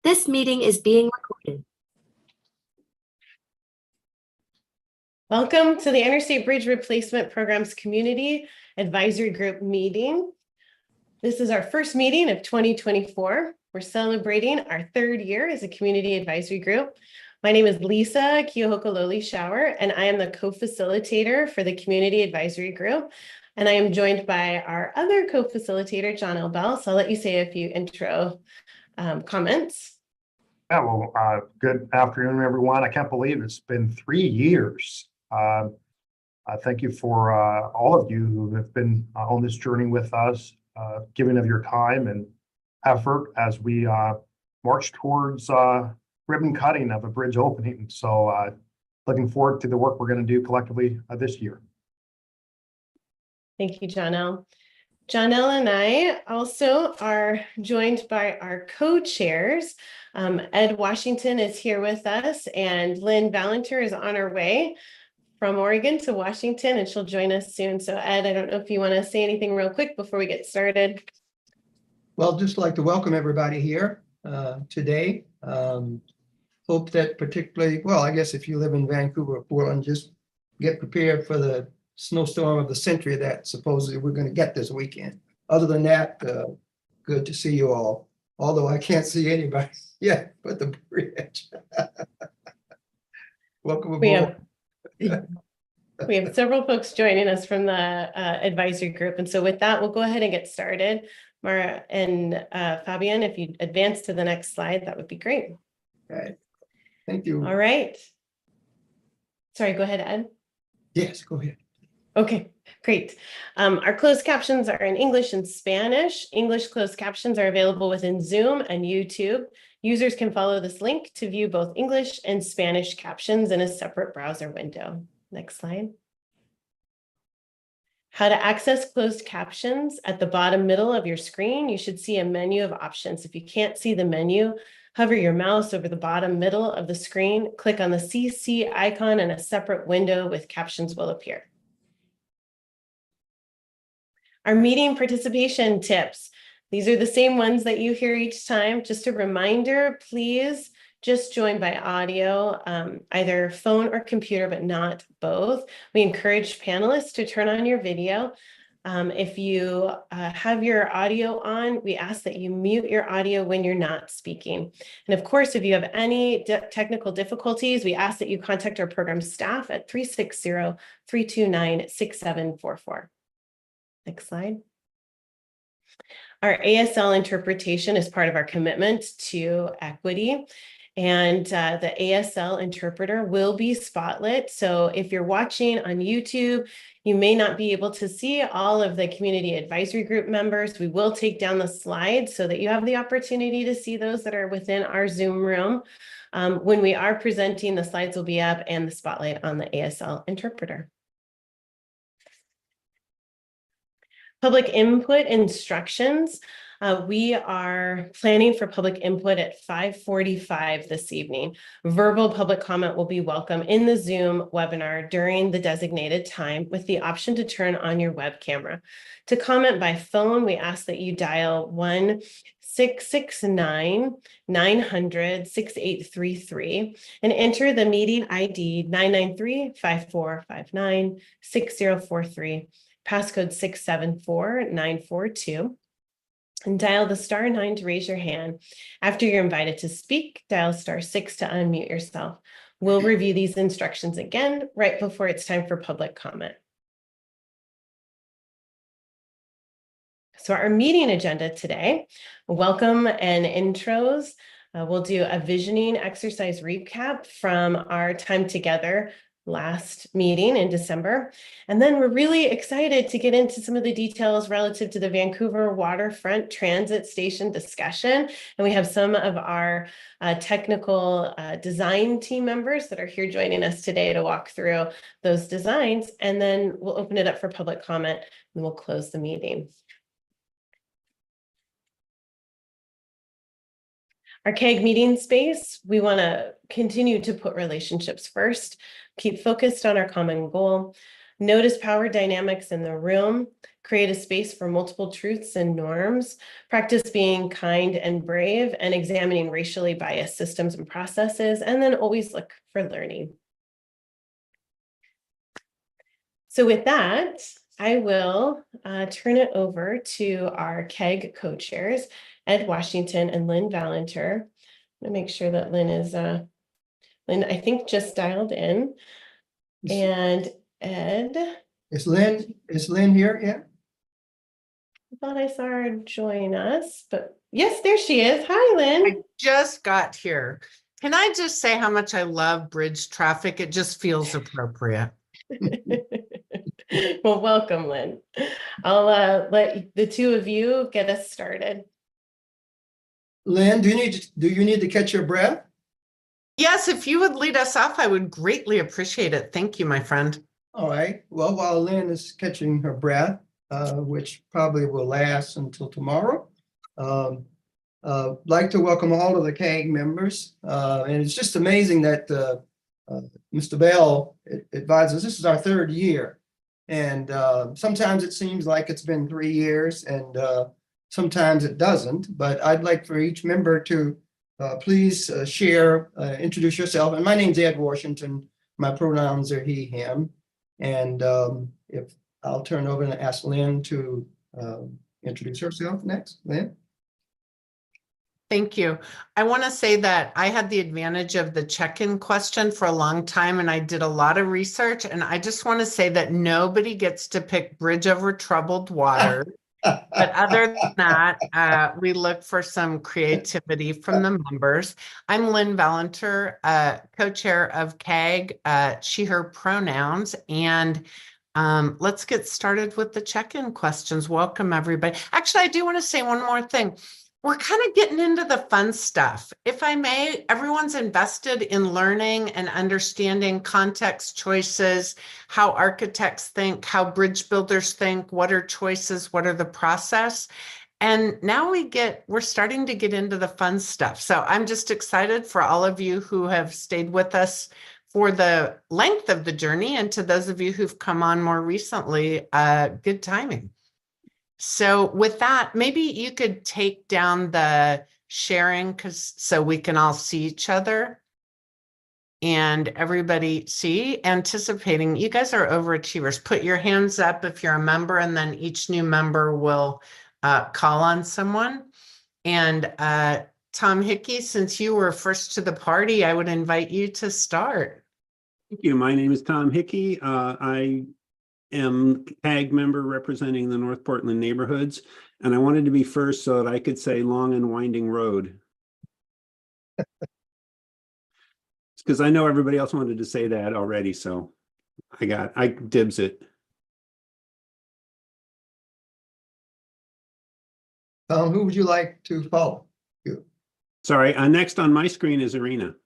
This meeting is being recorded. Welcome to the Interstate Bridge Replacement Program's Community Advisory Group meeting. This is our first meeting of 2024. We're celebrating our third year as a community advisory group. My name is Lisa Keohokalole Schauer, and I am the co-facilitator for the community advisory group. And I am joined by our other co-facilitator, Johnell. So I'll let you say a few intro comments. Yeah, well, good afternoon, everyone. I can't believe it's been 3 years. Thank you for all of you who have been on this journey with us, giving of your time and effort as we march towards ribbon cutting of a bridge opening. So looking forward to the work we're going to do collectively this year. Thank you, Johnell. Johnell and I also are joined by our co-chairs. Ed Washington is here with us, and Lynn Valenter is on her way from Oregon to Washington, and she'll join us soon. So Ed, I don't know if you want to say anything real quick before we get started. Well, just like to welcome everybody here today. Hope that particularly, well, I guess if you live in Vancouver or Portland, just get prepared for the snowstorm of the century that supposedly we're going to get this weekend. Other than that, good to see you all. Although I can't see anybody yet but the bridge. Welcome aboard. We have several folks joining us from the advisory group. And so with that, we'll go ahead and get started. Mara and Fabian, if you advance to the next slide, that would be great. Okay. Thank you. All right. Sorry, go ahead, Ed. Yes, go ahead. Okay, great. Our closed captions are in English and Spanish. English closed captions are available within Zoom and YouTube. Users can follow this link to view both English and Spanish captions in a separate browser window. Next slide. How to access closed captions. At the bottom middle of your screen, you should see a menu of options. If you can't see the menu, hover your mouse over the bottom middle of the screen, click on the CC icon, and a separate window with captions will appear. Our meeting participation tips. These are the same ones that you hear each time. Just a reminder, please just join by audio, either phone or computer, but not both. We encourage panelists to turn on your video. If you have your audio on, we ask that you mute your audio when you're not speaking. And of course, if you have any technical difficulties, we ask that you contact our program staff at 360-329-6744. Next slide. Our ASL interpretation is part of our commitment to equity. And the ASL interpreter will be spotlit. So if you're watching on YouTube, you may not be able to see all of the community advisory group members. We will take down the slides so that you have the opportunity to see those that are within our Zoom room. When we are presenting, the slides will be up and the spotlight on the ASL interpreter. Public input instructions. We are planning for public input at 5:45 this evening. Verbal public comment will be welcome in the Zoom webinar during the designated time with the option to turn on your web camera. To comment by phone, we ask that you dial 1-669-900-6833 and enter the meeting ID 993-5459-6043. Passcode 674942, and dial the *9 to raise your hand. After you're invited to speak, dial *6 to unmute yourself. We'll review these instructions again right before it's time for public comment. So our meeting agenda today, welcome and intros. We'll do a visioning exercise recap from our time together last meeting in December. And then we're really excited to get into some of the details relative to the Vancouver Waterfront Transit Station discussion. And we have some of our technical design team members that are here joining us today to walk through those designs. And then we'll open it up for public comment and we'll close the meeting. Our CAG meeting space, we want to continue to put relationships first, keep focused on our common goal, notice power dynamics in the room, create a space for multiple truths and norms, practice being kind and brave, and examining racially biased systems and processes, and then always look for learning. So with that, I will turn it over to our CAG co-chairs, Ed Washington and Lynn Valenter. I'm gonna make sure that Lynn is, Lynn, I think just dialed in. And Ed, Is Lynn here yet? I thought I saw her join us, but yes, there she is. Hi, Lynn. I just got here. Can I just say how much I love bridge traffic? It just feels appropriate. Well, welcome, Lynn. I'll let the two of you get us started. Lynn, do you need to catch your breath? Yes, if you would lead us off, I would greatly appreciate it. Thank you, my friend. All right. Well, while Lynn is catching her breath, which probably will last until tomorrow, like to welcome all of the CAG members. And it's just amazing that Mr. Bell advises, this is our third year. And sometimes it seems like it's been 3 years and sometimes it doesn't. But I'd like for each member to please share, introduce yourself. And my name's Ed Washington. My pronouns are he, him. And if I'll turn over and ask Lynn to introduce herself next. Lynn? Thank you. I want to say that I had the advantage of the check-in question for a long time, and I did a lot of research. And I just want to say that nobody gets to pick bridge over troubled water. But other than that, we look for some creativity from the members. I'm Lynn Valenter, co-chair of CAG, she, her pronouns. And let's get started with the check-in questions. Welcome, everybody. Actually, I do want to say one more thing. We're kind of getting into the fun stuff. If I may, everyone's invested in learning and understanding context choices, how architects think, how bridge builders think, what are choices, what are the process. And now we're starting to get into the fun stuff. So I'm just excited for all of you who have stayed with us for the length of the journey. And to those of you who've come on more recently, good timing. So with that, maybe you could take down the sharing so we can all see each other and everybody see. Anticipating, you guys are overachievers. Put your hands up if you're a member, and then each new member will call on someone. And Tom Hickey, since you were first to the party, I would invite you to start. Thank you. My name is Tom Hickey. I am CAG member representing the North Portland neighborhoods, and I wanted to be first so that I could say long and winding road. Because I know everybody else wanted to say that already, so I dibs it. Who would you like to follow? You. Sorry, next on my screen is Irina.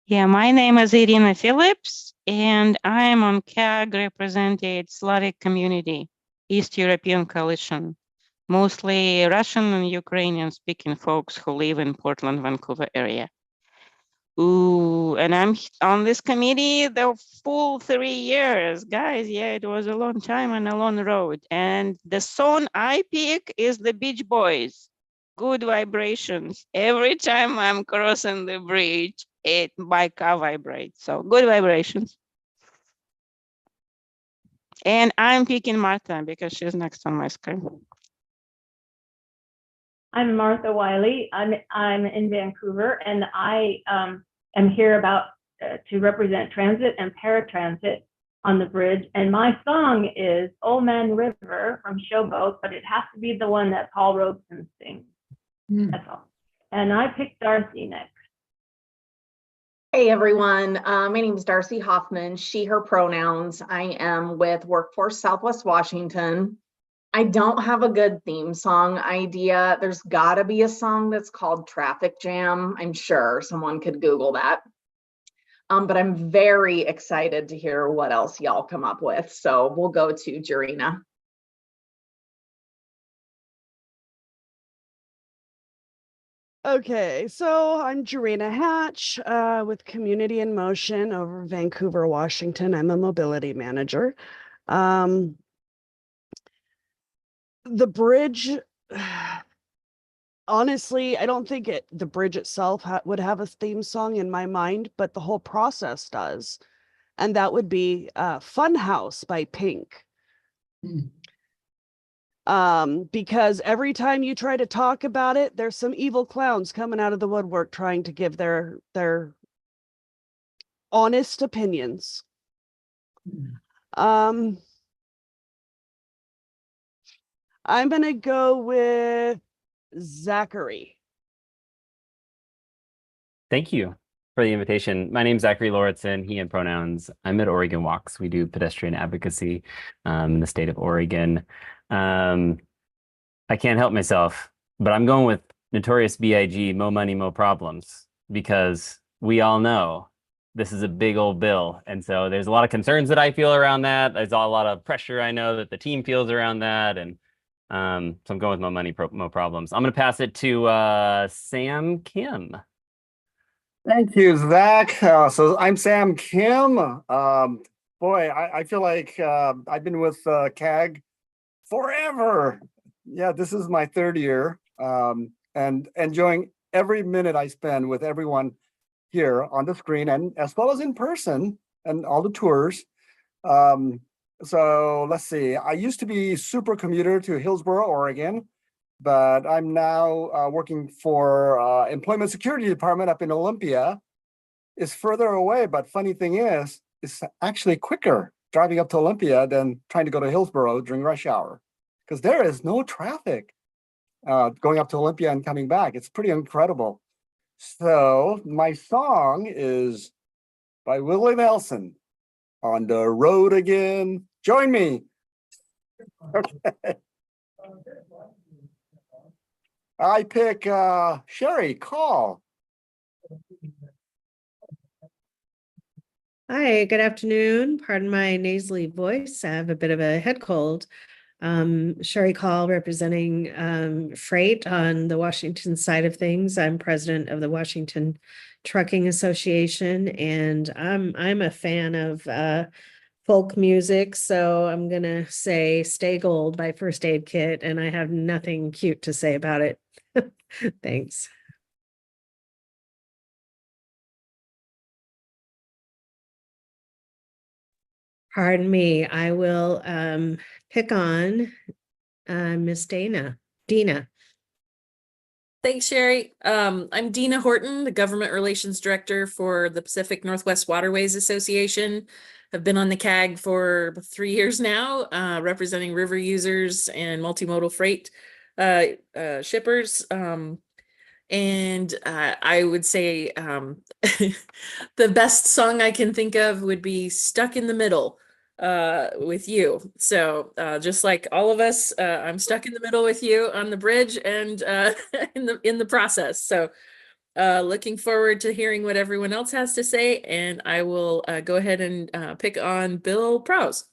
Yeah, my name is Irina Phillips, and I'm on CAG representing Slavic community, East European Coalition, mostly Russian and Ukrainian speaking folks who live in Portland, Vancouver area. Ooh, and I'm on this committee the full 3 years, guys. Yeah, it was a long time and a long road. And the song I pick is the Beach Boys, Good Vibrations. Every time I'm crossing the bridge, my car vibrates. So good vibrations. And I'm picking Martha because she's next on my screen. I'm Martha Wiley. I'm in Vancouver, and I am here to represent transit and paratransit on the bridge. And my song is Old Man River from Showboat, but it has to be the one that Paul Robeson sings. That's all. And I picked Darcy next. Hey everyone, my name is Darcy Hoffman, she, her pronouns. I am with Workforce Southwest Washington. I don't have a good theme song idea. There's gotta be a song that's called Traffic Jam. I'm sure someone could Google that. But I'm very excited to hear what else y'all come up with. So we'll go to Jarina. Okay, so I'm Jarina Hatch with Community in Motion over Vancouver, Washington. I'm a mobility manager. The bridge, honestly, I don't think the bridge itself would have a theme song in my mind, but the whole process does. And that would be Fun House by Pink. Because every time you try to talk about it, there's some evil clowns coming out of the woodwork trying to give their honest opinions. I'm gonna go with Zachary. Thank you for the invitation. My name is Zachary Lauritsen, he and pronouns. I'm at Oregon Walks. We do pedestrian advocacy in the state of Oregon. I can't help myself, but I'm going with Notorious B.I.G., Mo Money, Mo Problems, because we all know this is a big old bill. And so there's a lot of concerns that I feel around that. There's a lot of pressure I know that the team feels around that. And so I'm going with Mo Money, Mo Problems. I'm going to pass it to Sam Kim. Thank you, Zach. So I'm Sam Kim. Boy, I feel like I've been with CAG forever. Yeah, this is my third year, and enjoying every minute I spend with everyone here on the screen and as well as in person and all the tours. So let's see. I used to be super commuter to Hillsboro, Oregon, but I'm now working for Employment Security Department up in Olympia. It's further away, but funny thing is, it's actually quicker driving up to Olympia than trying to go to Hillsboro during rush hour, because there is no traffic going up to Olympia and coming back. It's pretty incredible. So my song is by Willie Nelson, On the Road Again. Join me. Okay. I pick Sherry, call. Hi, good afternoon. Pardon my nasally voice. I have a bit of a head cold. Sherry Call, representing freight on the Washington side of things. I'm president of the Washington Trucking Association, and I'm a fan of folk music, so I'm gonna say Stay Gold by First Aid Kit, and I have nothing cute to say about it. Thanks. Pardon me, I will pick on Miss Dina. Thanks, Sherry. I'm Dina Horton, the Government Relations Director for the Pacific Northwest Waterways Association. I've been on the CAG for 3 years now, representing river users and multimodal freight shippers. And I would say the best song I can think of would be Stuck in the Middle with you. So just like all of us, I'm stuck in the middle with you on the bridge and in the process. So looking forward to hearing what everyone else has to say, and I will go ahead and pick on Bill Prowse.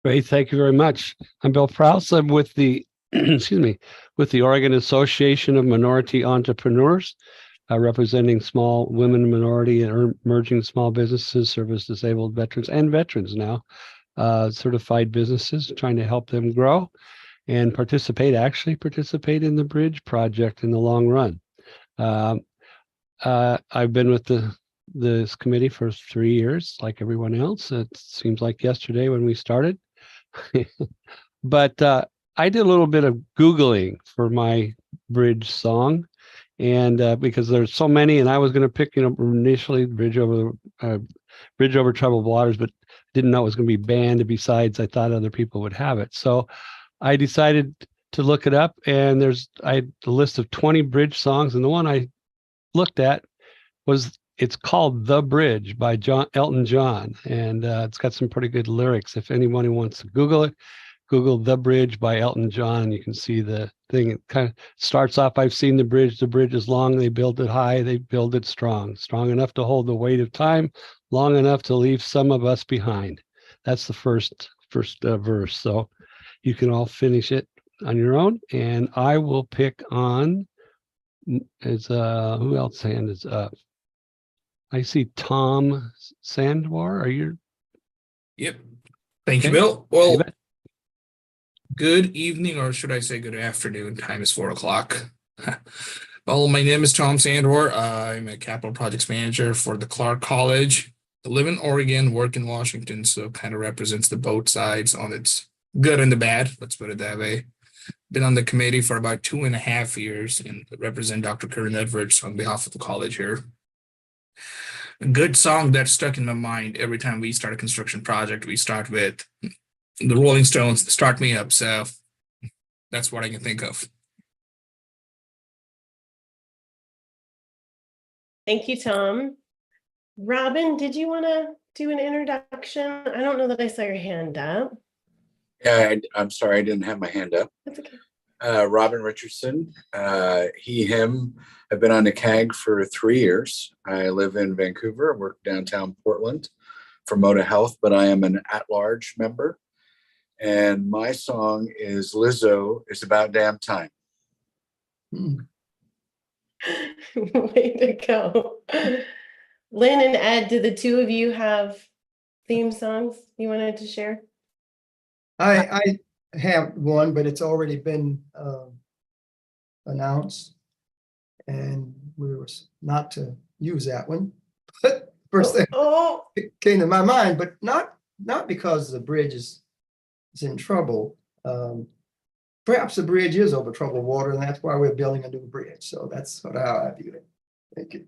Great, thank you very much. I'm Bill Prowse. I'm with the excuse me, with the Oregon Association of Minority Entrepreneurs, representing small women, minority, and emerging small businesses, service disabled veterans, and veterans now, certified businesses, trying to help them grow and actually participate in the bridge project in the long run. I've been with this committee for 3 years, like everyone else. It seems like yesterday when we started. But I did a little bit of Googling for my bridge song, and because there's so many, and I was going to pick, initially Bridge Over Troubled Waters, but didn't know it was going to be banned. Besides, I thought other people would have it. So I decided to look it up, and I had a list of 20 bridge songs, and the one I looked at it's called The Bridge by Elton John, and it's got some pretty good lyrics. If anyone who wants to Google it, Google The Bridge by Elton John, and you can see the thing. It kind of starts off, I've seen the bridge is long, they build it high, they build it strong enough to hold the weight of time, long enough to leave some of us behind. That's the first verse. So you can all finish it on your own, and I will pick on, who else hand is up? I see Tom Sandwar. Are you? Yep. Thank you, Okay. Bill. You Well, bet. good evening, or should I say good afternoon? Time is 4 o'clock. Well, my name is Tom Sandor. I'm a capital projects manager for the Clark College. I live in Oregon, work in Washington, so kind of represents the both sides on its good and the bad. Let's put it that way. Been on the committee for about 2.5 years and represent Dr. Karen Edwards on behalf of the college here. A good song that stuck in my mind every time we start a construction project, we start with the Rolling Stones, Start Me Up. So that's what I can think of. Thank you, Tom. Robin, did you want to do an introduction? I don't know that I saw your hand up. Yeah, I'm sorry, I didn't have my hand up. That's okay. Robin Richardson, he, him. I've been on the CAG for 3 years. I live in Vancouver, work downtown Portland for Moda Health, but I am an at-large member. And my song is Lizzo, It's About Damn Time. Way to go. Lynn and Ed, did the two of you have theme songs you wanted to share? I have one, but it's already been announced. And we were not to use that one. But first thing came to my mind, but not because the bridge is in trouble. Perhaps the bridge is over troubled water, and that's why we're building a new bridge. So that's how I view it. Thank you.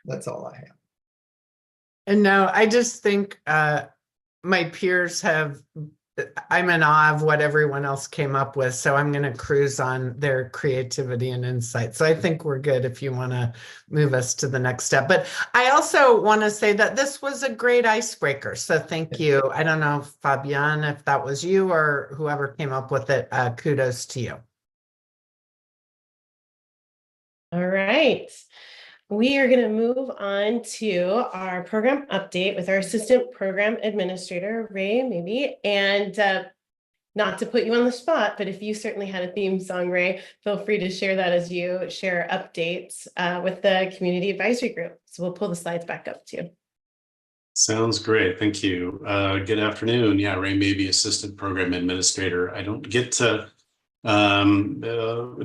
That's all I have. And no, I just think my peers I'm in awe of what everyone else came up with. So I'm going to cruise on their creativity and insight. So I think we're good if you want to move us to the next step. But I also want to say that this was a great icebreaker. So thank you. I don't know, Fabian, if that was you or whoever came up with it. Kudos to you. All right. We are going to move on to our program update with our assistant program administrator, Ray, maybe. And not to put you on the spot, but if you certainly had a theme song, Ray, feel free to share that as you share updates with the community advisory group. So we'll pull the slides back up too. Sounds great. Thank you. Good afternoon. Yeah, Ray Mabey, assistant program administrator. I don't get to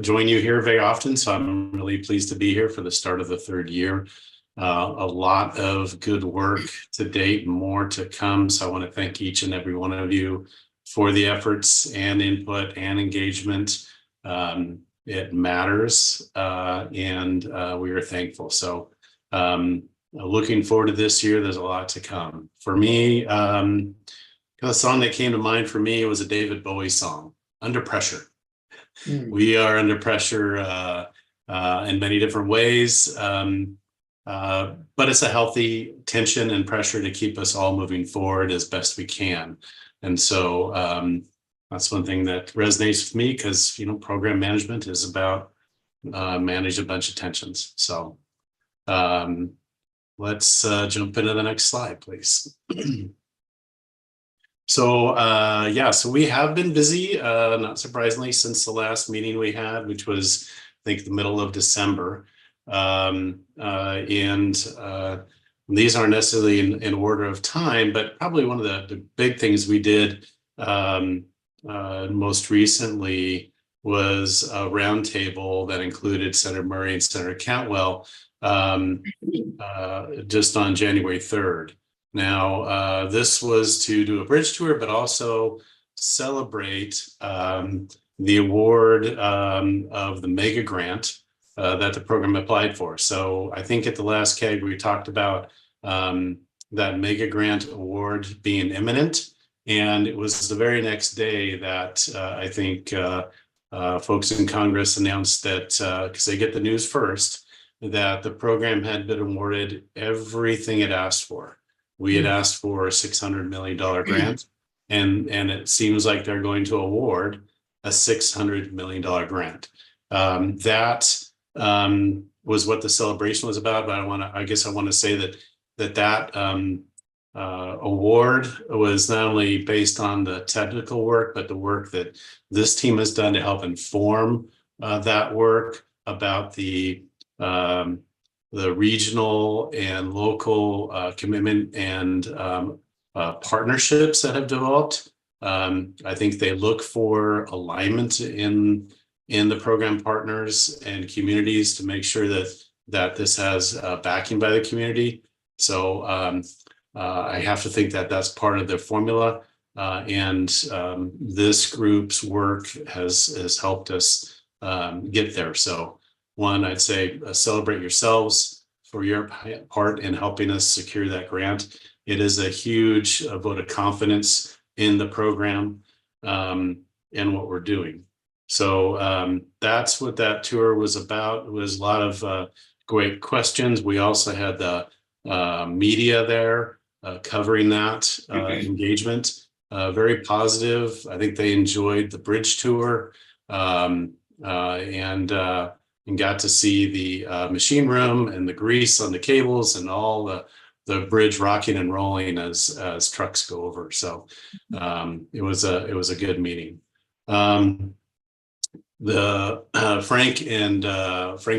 join you here very often, so I'm really pleased to be here for the start of the 3rd year. A lot of good work to date, more to come. So I want to thank each and every one of you for the efforts and input and engagement. It matters, and we are thankful. So looking forward to this year. There's a lot to come. For me, the song that came to mind for me was a David Bowie song, Under Pressure. We are under pressure in many different ways, but it's a healthy tension and pressure to keep us all moving forward as best we can. And so that's one thing that resonates with me because, program management is about manage a bunch of tensions. So let's jump into the next slide, please. So so we have been busy, not surprisingly, since the last meeting we had, which was, I think, the middle of December. These aren't necessarily in order of time, but probably one of the big things we did most recently was a roundtable that included Senator Murray and Senator Cantwell just on January 3rd. Now, this was to do a bridge tour, but also celebrate the award of the mega grant that the program applied for. So I think at the last CAG, we talked about that mega grant award being imminent. And it was the very next day that I think folks in Congress announced that, because they get the news first, that the program had been awarded everything it asked for. We had asked for a $600 million grant, and it seems like they're going to award a $600 million grant. That was what the celebration was about. But I guess I want to say that award was not only based on the technical work, but the work that this team has done to help inform that work about the regional and local commitment and partnerships that have developed. I think they look for alignment in the program partners and communities to make sure that this has backing by the community. So I have to think that that's part of their formula. And this group's work has helped us get there. So one, I'd say celebrate yourselves for your part in helping us secure that grant. It is a huge vote of confidence in the program and what we're doing. So that's what that tour was about. It was a lot of great questions. We also had the media there covering that engagement. Very positive. I think they enjoyed the bridge tour and got to see the machine room and the grease on the cables and all the bridge rocking and rolling as trucks go over. So it was a good meeting. Frank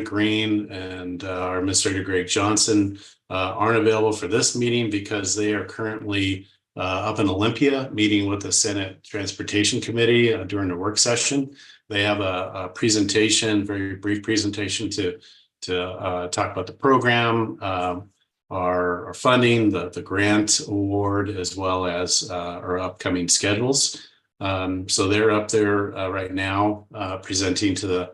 Green and our administrator Greg Johnson aren't available for this meeting because they are currently up in Olympia meeting with the Senate Transportation Committee during a work session. They have a presentation, very brief presentation to talk about the program, our funding, the grant award, as well as our upcoming schedules. So they're up there right now presenting to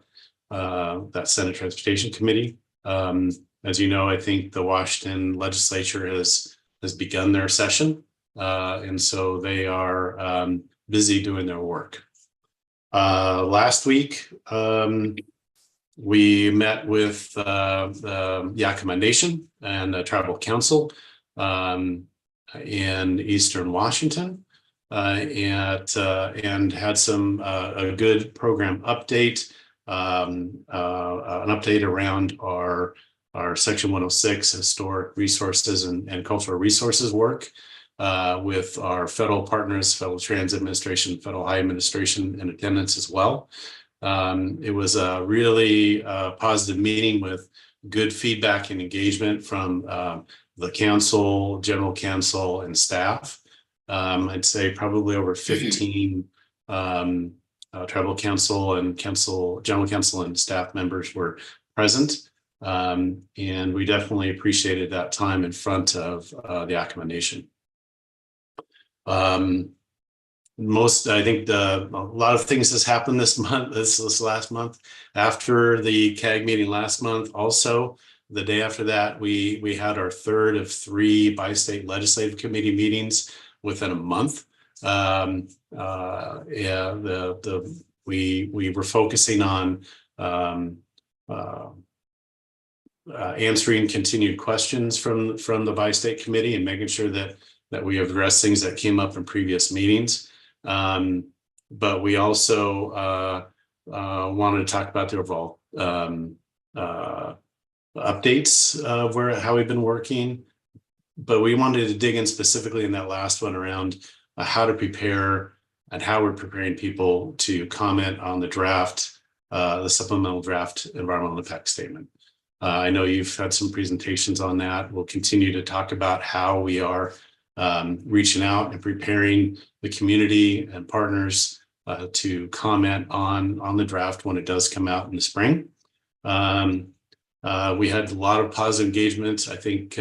that Senate Transportation Committee. As you know, I think the Washington legislature has begun their session. And so they are busy doing their work. Last week, we met with the Yakima Nation and the Tribal Council in Eastern Washington and had some a good program update, an update around our Section 106 historic resources and cultural resources work. With our federal partners, Federal Transit Administration, Federal High Administration in attendance as well. It was a really positive meeting with good feedback and engagement from the council, general counsel, and staff. I'd say probably over 15 tribal council and general counsel and staff members were present. And we definitely appreciated that time in front of the Yakima Nation. I think a lot of things has happened this month, this last month. After the CAG meeting last month, also the day after that, we had our third of 3 bi-state legislative committee meetings within a month. We were focusing on answering continued questions from the bi-state committee and making sure that we address things that came up in previous meetings. But we also wanted to talk about the overall updates of how we've been working. But we wanted to dig in specifically in that last one around how to prepare and how we're preparing people to comment on the draft, the supplemental draft environmental impact statement. I know you've had some presentations on that. We'll continue to talk about how we are reaching out and preparing the community and partners to comment on the draft when it does come out in the spring. We had a lot of positive engagement. I think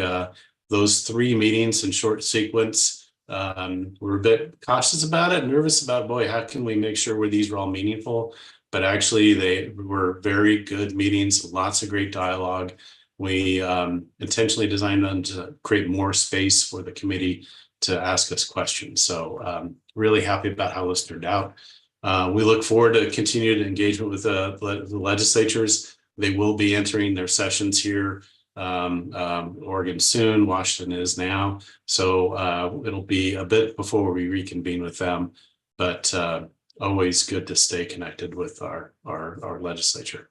those 3 meetings in short sequence, we're a bit cautious about it, nervous about, boy, how can we make sure these are all meaningful? But actually they were very good meetings, lots of great dialogue. We intentionally designed them to create more space for the committee to ask us questions. So really happy about how this turned out. We look forward to continued engagement with the legislatures. They will be entering their sessions here. Oregon soon, Washington is now. So it'll be a bit before we reconvene with them, but always good to stay connected with our legislature.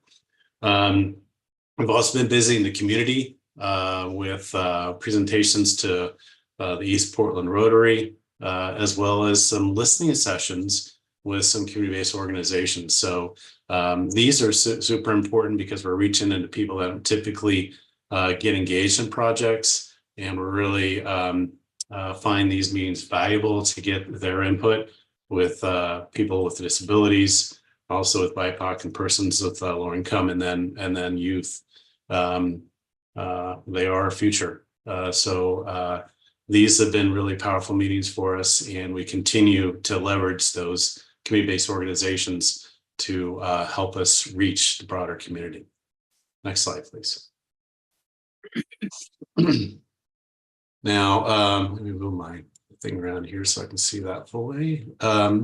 We've also been busy in the community with presentations to the East Portland Rotary, as well as some listening sessions with some community-based organizations. So these are super important because we're reaching into people that don't typically get engaged in projects, and we're really find these meetings valuable to get their input with people with disabilities, also with BIPOC and persons with lower income, and then youth. They are our future. So these have been really powerful meetings for us, and we continue to leverage those community-based organizations to help us reach the broader community. Next slide, please. Now, let me move my thing around here so I can see that fully. Sorry.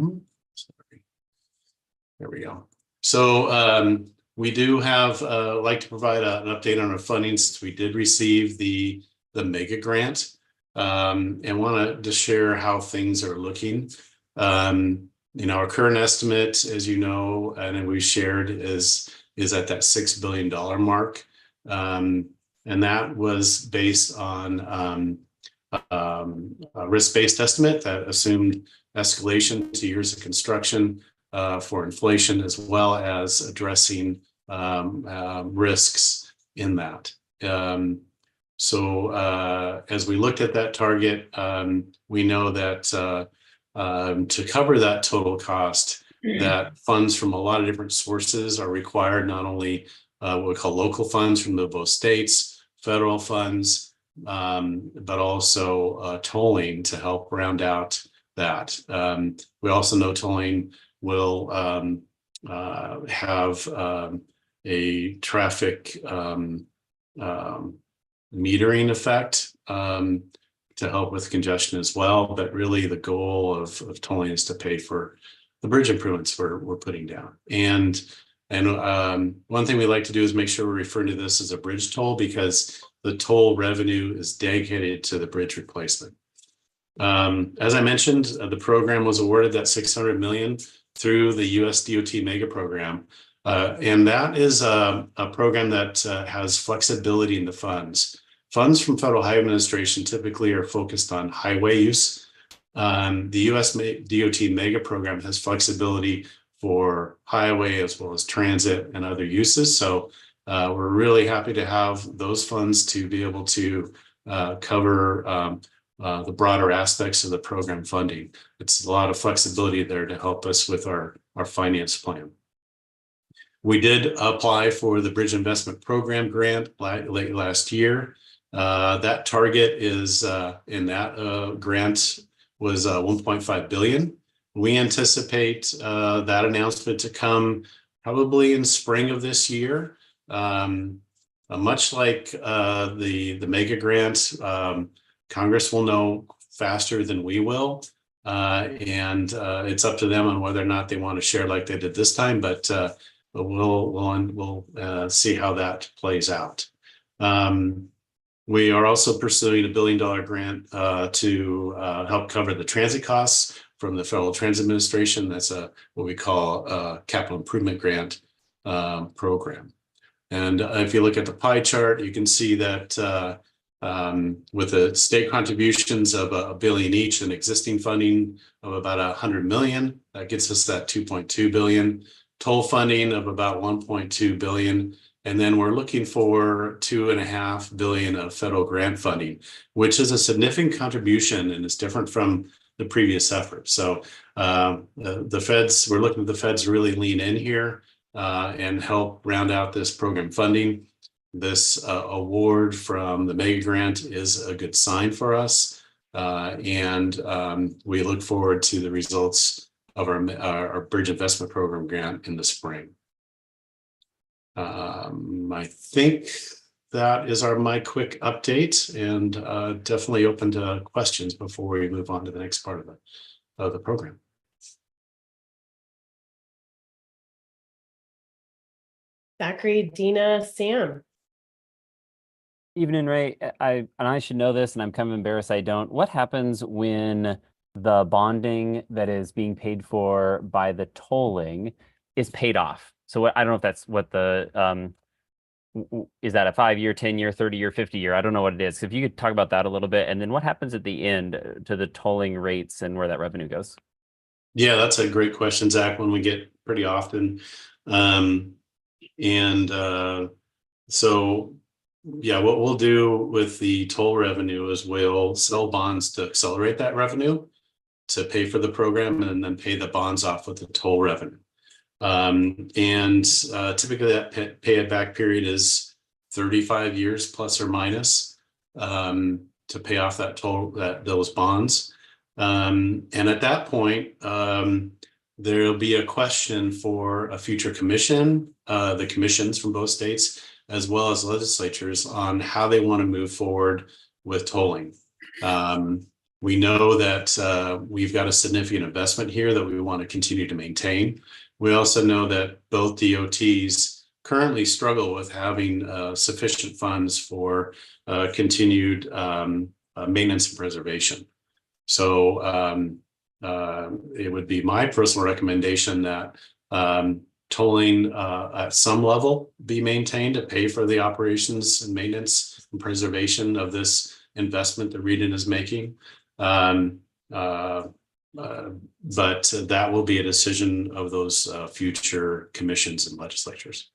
There we go. So we do have like to provide an update on our funding, since we did receive the mega grant, and want to share how things are looking. Our current estimate, as you know, and we shared, is at that $6 billion mark, and that was based on a risk-based estimate that assumed escalation to years of construction for inflation, as well as addressing risks in that. So as we looked at that target, we know that to cover that total cost, that funds from a lot of different sources are required, not only what we call local funds from both states, federal funds, but also tolling to help round out that. We also know tolling will have a traffic metering effect to help with congestion as well. But really the goal of tolling is to pay for the bridge improvements we're putting down. And one thing we like to do is make sure we're referring to this as a bridge toll, because the toll revenue is dedicated to the bridge replacement. As I mentioned, the program was awarded that $600 million through the US DOT mega program. And that is a program that has flexibility in the funds. Funds from Federal Highway Administration typically are focused on highway use. The US DOT mega program has flexibility for highway as well as transit and other uses. So we're really happy to have those funds to be able to cover the broader aspects of the program funding. It's a lot of flexibility there to help us with our finance plan. We did apply for the Bridge Investment Program grant late last year. That target is in that grant was $1.5 billion. We anticipate that announcement to come probably in spring of this year. Much like the mega grant, Congress will know faster than we will, and it's up to them on whether or not they want to share like they did this time. But we'll see how that plays out. We are also pursuing a $1 billion grant to help cover the transit costs from the Federal Transit Administration. That's what we call a capital improvement grant program. And if you look at the pie chart, you can see that with the state contributions of $1 billion each and existing funding of about $100 million, that gets us that $2.2 billion. Toll funding of about $1.2 billion. And then we're looking for $2.5 billion of federal grant funding, which is a significant contribution and is different from the previous effort. So the feds, we're looking at the feds to really lean in here and help round out this program funding. This award from the mega grant is a good sign for us. And we look forward to the results of our Bridge Investment Program grant in the spring. I think that is my quick update, and definitely open to questions before we move on to the next part of the program. Zachary, Dina, Sam. Evening, Ray. I should know this, and I'm kind of embarrassed I don't. What happens when the bonding that is being paid for by the tolling is paid off? So I don't know if that's what the is that a 5-year, 10-year, 30-year, 50-year? I don't know what it is. If you could talk about that a little bit, and then what happens at the end to the tolling rates and where that revenue goes? Yeah, that's a great question, Zach, one we get pretty often. So yeah, what we'll do with the toll revenue is we'll sell bonds to accelerate that revenue to pay for the program and then pay the bonds off with the toll revenue. Typically that pay it back period is 35 years plus or minus to pay off that those bonds. And at that point, there'll be a question for a future commission, the commissions from both states, as well as legislatures, on how they want to move forward with tolling. We know that we've got a significant investment here that we want to continue to maintain. We also know that both DOTs currently struggle with having sufficient funds for continued maintenance and preservation. So it would be my personal recommendation that tolling at some level be maintained to pay for the operations and maintenance and preservation of this investment that Region is making. But that will be a decision of those future commissions and legislatures.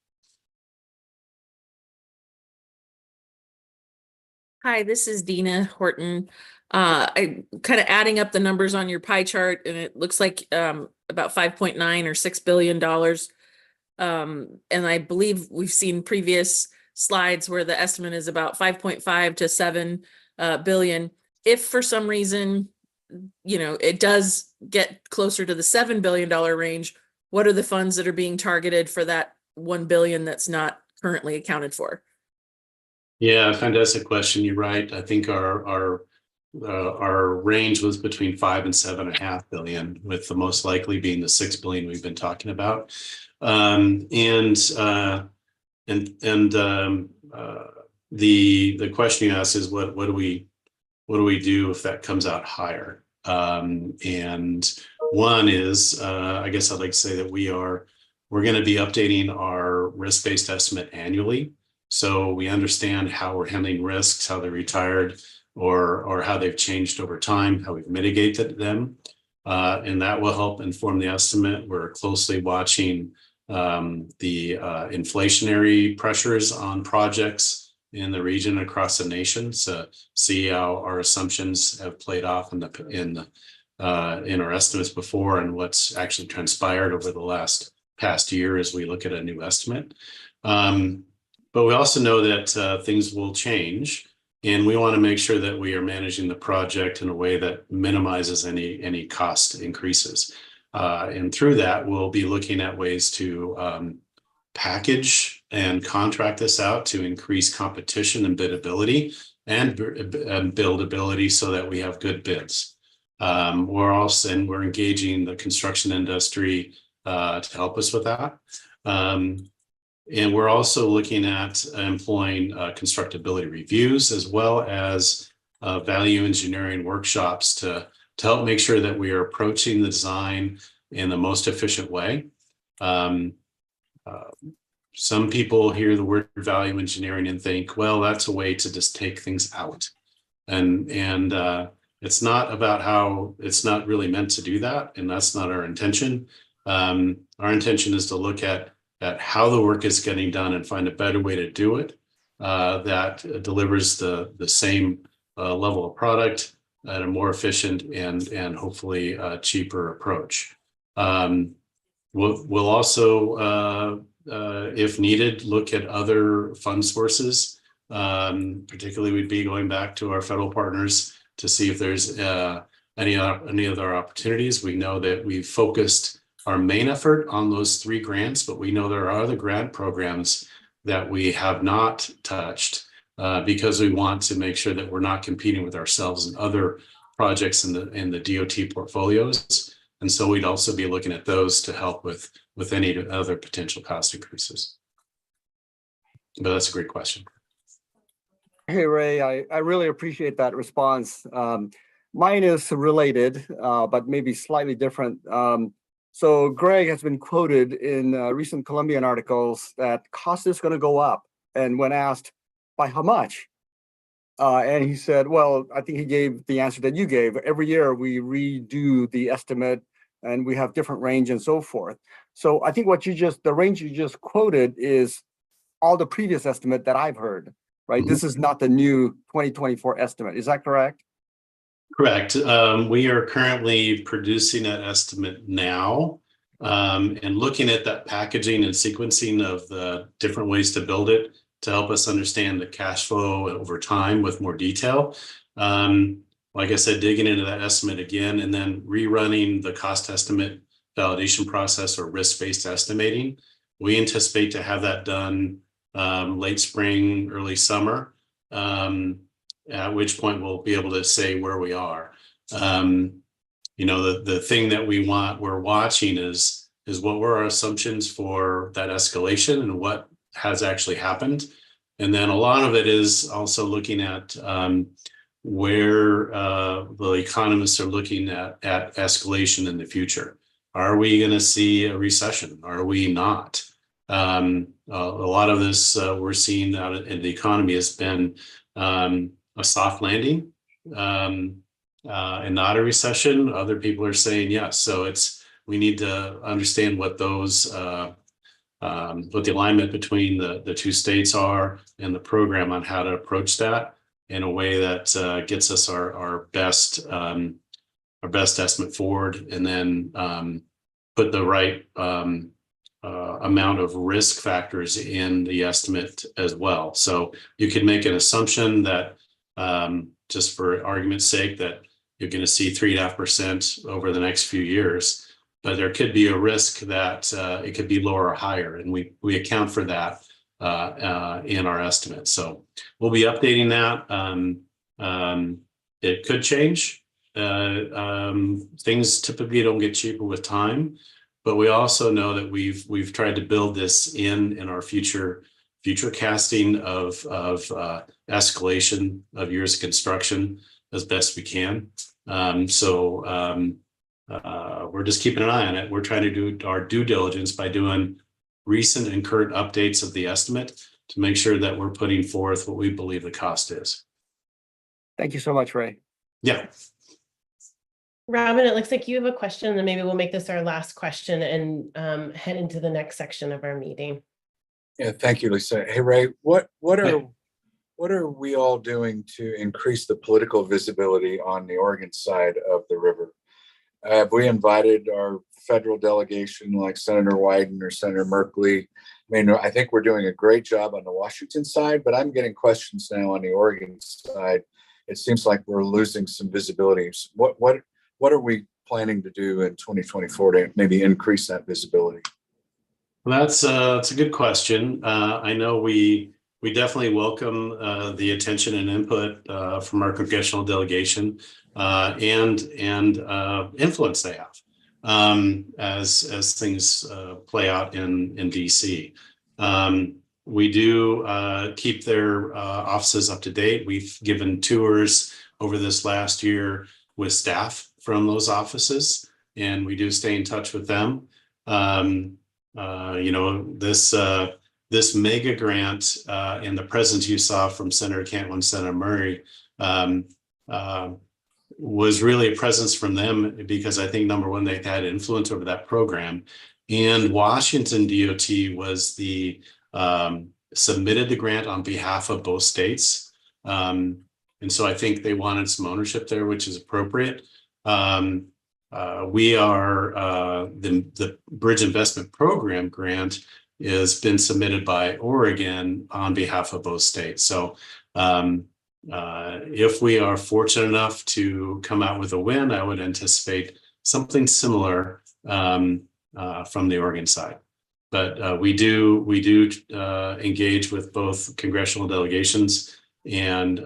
Hi, this is Dina Horton. I kind of adding up the numbers on your pie chart, and it looks like about 5.9 or $6 billion. And I believe we've seen previous slides where the estimate is about 5.5 to 7 billion. If for some reason, you know, it does get closer to the $7 billion range, what are the funds that are being targeted for that 1 billion that's not currently accounted for? Yeah, fantastic question. You're right. I think our range was between 5 and 7.5 billion, with the most likely being the 6 billion we've been talking about. The question you asked is what do we do if that comes out higher? And one is, I guess I'd like to say that we're going to be updating our risk-based estimate annually. So we understand how we're handling risks, how they're retired, or how they've changed over time, how we've mitigated them. And that will help inform the estimate. We're closely watching the inflationary pressures on projects in the region across the nation to see how our assumptions have played off in our estimates before and what's actually transpired over the past year as we look at a new estimate. But we also know that things will change, and we want to make sure that we are managing the project in a way that minimizes any cost increases. And through that, we'll be looking at ways to package and contract this out to increase competition and bidability and buildability so that we have good bids. We're engaging the construction industry to help us with that. And we're also looking at employing constructability reviews as well as value engineering workshops to help make sure that we are approaching the design in the most efficient way. Some people hear the word value engineering and think, well, that's a way to just take things out. And it's not about how, it's not really meant to do that. And that's not our intention. Our intention is to look at how the work is getting done and find a better way to do it that delivers the same level of product at a more efficient and hopefully cheaper approach. We'll also, if needed, look at other fund sources. Particularly, we'd be going back to our federal partners to see if there's any other opportunities. We know that we've focused our main effort on those 3 grants, but we know there are other grant programs that we have not touched because we want to make sure that we're not competing with ourselves and other projects in the DOT portfolios. And so we'd also be looking at those to help with any other potential cost increases. But that's a great question. Hey, Ray, I really appreciate that response. Mine is related, but maybe slightly different. So Greg has been quoted in recent Columbian articles that cost is going to go up. And when asked by how much, and he said, well, I think he gave the answer that you gave. Every year we redo the estimate and we have different range and so forth. So I think the range you just quoted is all the previous estimate that I've heard. right? This is not the new 2024 estimate. Is that correct? Correct. We are currently producing that estimate now, and looking at that packaging and sequencing of the different ways to build it to help us understand the cash flow over time with more detail. Like I said, digging into that estimate again and then rerunning the cost estimate validation process or risk-based estimating. We anticipate to have that done late spring, early summer, at which point we'll be able to say where we are. You know, the thing that we're watching is what were our assumptions for that escalation and what has actually happened. And then a lot of it is also looking at where the economists are looking at escalation in the future. Are we going to see a recession? Are we not? A lot of this we're seeing out in the economy has been a soft landing and not a recession. Other people are saying yes. So we need to understand what those what the alignment between the two states are and the program on how to approach that in a way that gets us our best estimate forward, and then put the right amount of risk factors in the estimate as well. So you can make an assumption that just for argument's sake that you're going to see 3.5% over the next few years, but there could be a risk that it could be lower or higher, and we account for that in our estimate. So we'll be updating that. It could change. Things typically don't get cheaper with time, but we also know that we've tried to build this in our future casting of escalation of years of construction as best we can. We're just keeping an eye on it. We're trying to do our due diligence by doing recent and current updates of the estimate to make sure that we're putting forth what we believe the cost is. Thank you so much, Ray. Yeah. Robin, it looks like you have a question, and then maybe we'll make this our last question and head into the next section of our meeting. Yeah, thank you, Lisa. Hey, Ray, what are we all doing to increase the political visibility on the Oregon side of the river? Have we invited our federal delegation like Senator Wyden or Senator Merkley? I mean, I think we're doing a great job on the Washington side, but I'm getting questions now on the Oregon side. It seems like we're losing some visibility. What are we planning to do in 2024 to maybe increase that visibility? Well, that's a good question. I know we definitely welcome the attention and input from our congressional delegation and influence they have as things play out in DC. We do keep their offices up to date. We've given tours over this last year with staff from those offices, and we do stay in touch with them. You know, this mega grant and the presence you saw from Senator Cantwell and Senator Murray was really a presence from them because I think, number one, they've had influence over that program. And Washington DOT was submitted the grant on behalf of both states. And so I think they wanted some ownership there, which is appropriate. We are the Bridge Investment Program grant has been submitted by Oregon on behalf of both states. So if we are fortunate enough to come out with a win, I would anticipate something similar from the Oregon side. But we do engage with both congressional delegations, and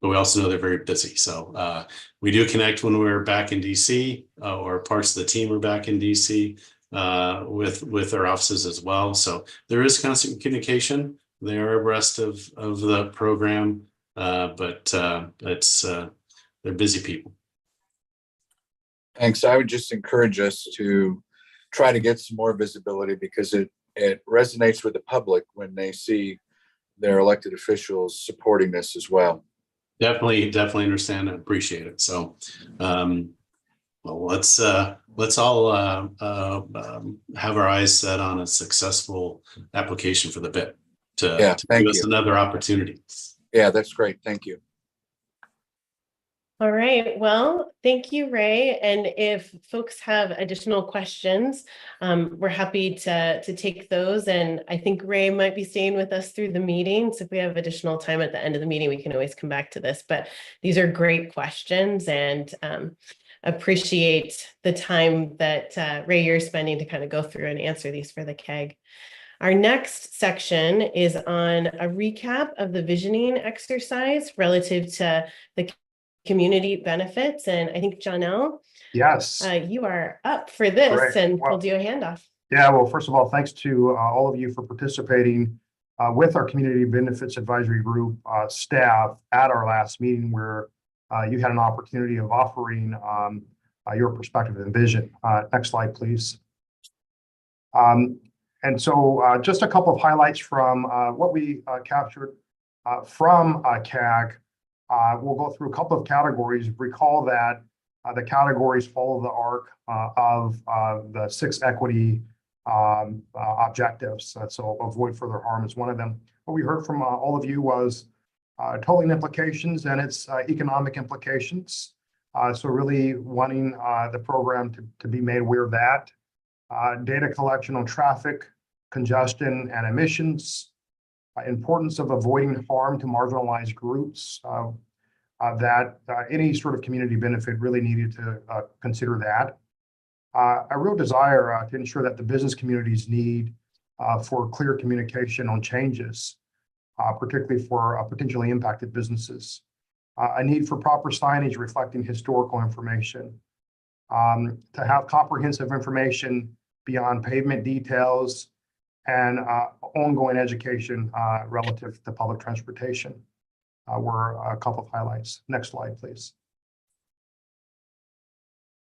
but we also know they're very busy. So we do connect when we're back in DC, or parts of the team are back in DC with our offices as well. So there is constant communication. They are abreast of the program, but they're busy people. Thanks. I would just encourage us to try to get some more visibility because it resonates with the public when they see their elected officials supporting this as well. Definitely understand and appreciate it. So, well, let's all have our eyes set on a successful application for the bid. to thank give us you. another opportunity. Yeah, that's great. Thank you. All right, well, thank you, Ray. And if folks have additional questions, we're happy to take those. And I think Ray might be staying with us through the meeting. So if we have additional time at the end of the meeting, we can always come back to this. But these are great questions, and appreciate the time that Ray, you're spending to kind of go through and answer these for the CAG. Our next section is on a recap of the visioning exercise relative to the community benefits. And I think Johnell, Yes. you are up for this. Great. And Well, we'll do a handoff. Yeah, well, first of all, thanks to all of you for participating with our Community Benefits Advisory Group staff at our last meeting, where you had an opportunity of offering your perspective and vision. Next slide, please. And so just a couple of highlights from what we captured from CAG. We'll go through a couple of categories. Recall that the categories follow the arc of the 6 equity objectives. So avoid further harm is one of them. What we heard from all of you was tolling implications and its economic implications. So really wanting the program to be made aware of that. Data collection on traffic, congestion, and emissions. Importance of avoiding harm to marginalized groups, that any sort of community benefit really needed to consider that. A real desire to ensure that the business community's need for clear communication on changes, particularly for potentially impacted businesses. A need for proper signage reflecting historical information. To have comprehensive information beyond pavement details, and ongoing education relative to public transportation were a couple of highlights. Next slide, please.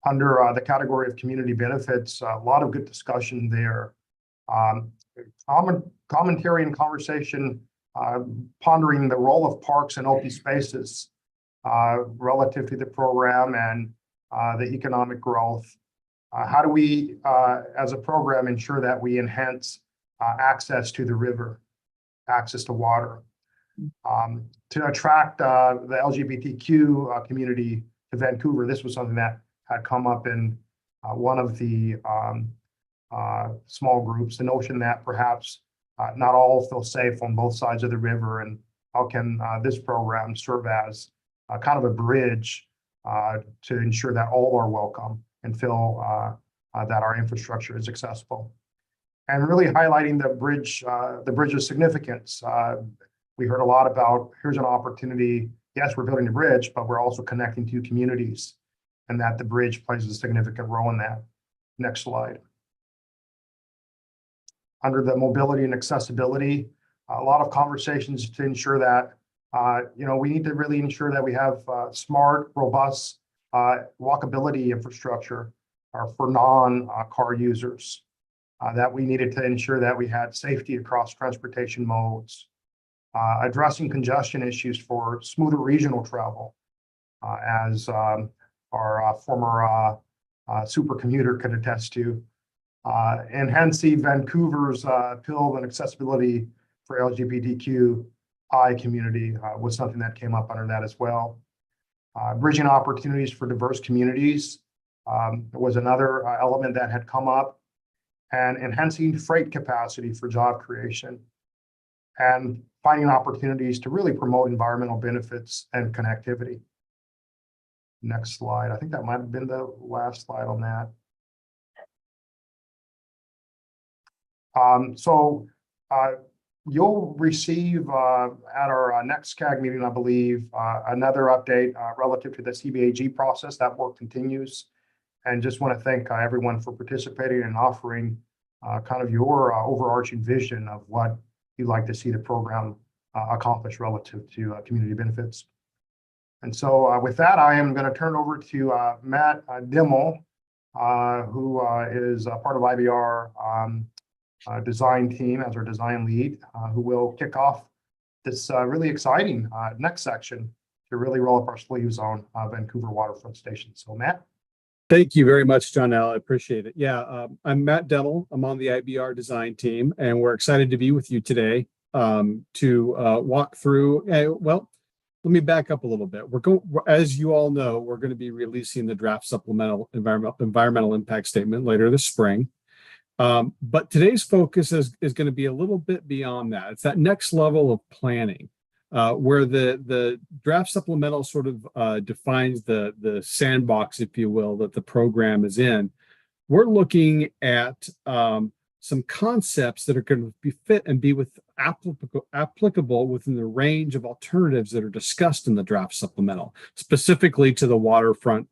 Under the category of community benefits, a lot of good discussion there. Commentary and conversation pondering the role of parks and open spaces relative to the program and the economic growth. How do we, as a program, ensure that we enhance access to the river, access to water, to attract the LGBTQ community to Vancouver? This was something that had come up in one of the small groups, the notion that perhaps not all feel safe on both sides of the river, and how can this program serve as kind of a bridge to ensure that all are welcome and feel that our infrastructure is accessible. And really highlighting the bridge's significance. We heard a lot about, here's an opportunity. Yes, we're building a bridge, but we're also connecting 2 communities, and that the bridge plays a significant role in that. Next slide. Under the mobility and accessibility, a lot of conversations to ensure that, we need to really ensure that we have smart, robust walkability infrastructure for non-car users. That we needed to ensure that we had safety across transportation modes, addressing congestion issues for smoother regional travel, as our former super commuter could attest to, enhancing Vancouver's appeal and accessibility for LGBTQI community was something that came up under that as well. Bridging opportunities for diverse communities was another element that had come up, and enhancing freight capacity for job creation, and finding opportunities to really promote environmental benefits and connectivity. Next slide. I think that might have been the last slide on that. You'll receive at our next CAG meeting, I believe, another update relative to the CBAG process. That work continues. And just want to thank everyone for participating and offering kind of your overarching vision of what you'd like to see the program accomplish relative to community benefits. And so with that, I am going to turn it over to Matt Dimmel, who is part of IBR design team as our design lead, who will kick off this really exciting next section to really roll up our sleeves on Vancouver waterfront station. So Matt. Thank you very much, Johnell. I appreciate it. Yeah, I'm Matt Dimmel. I'm on the IBR design team, and we're excited to be with you today to walk through. Well, let me back up a little bit. As you all know, we're going to be releasing the draft supplemental environmental impact statement later this spring. But today's focus is going to be a little bit beyond that. It's that next level of planning, where the draft supplemental sort of defines the sandbox, if you will, that the program is in. We're looking at some concepts that are going to be fit and be applicable within the range of alternatives that are discussed in the draft supplemental, specifically to the waterfront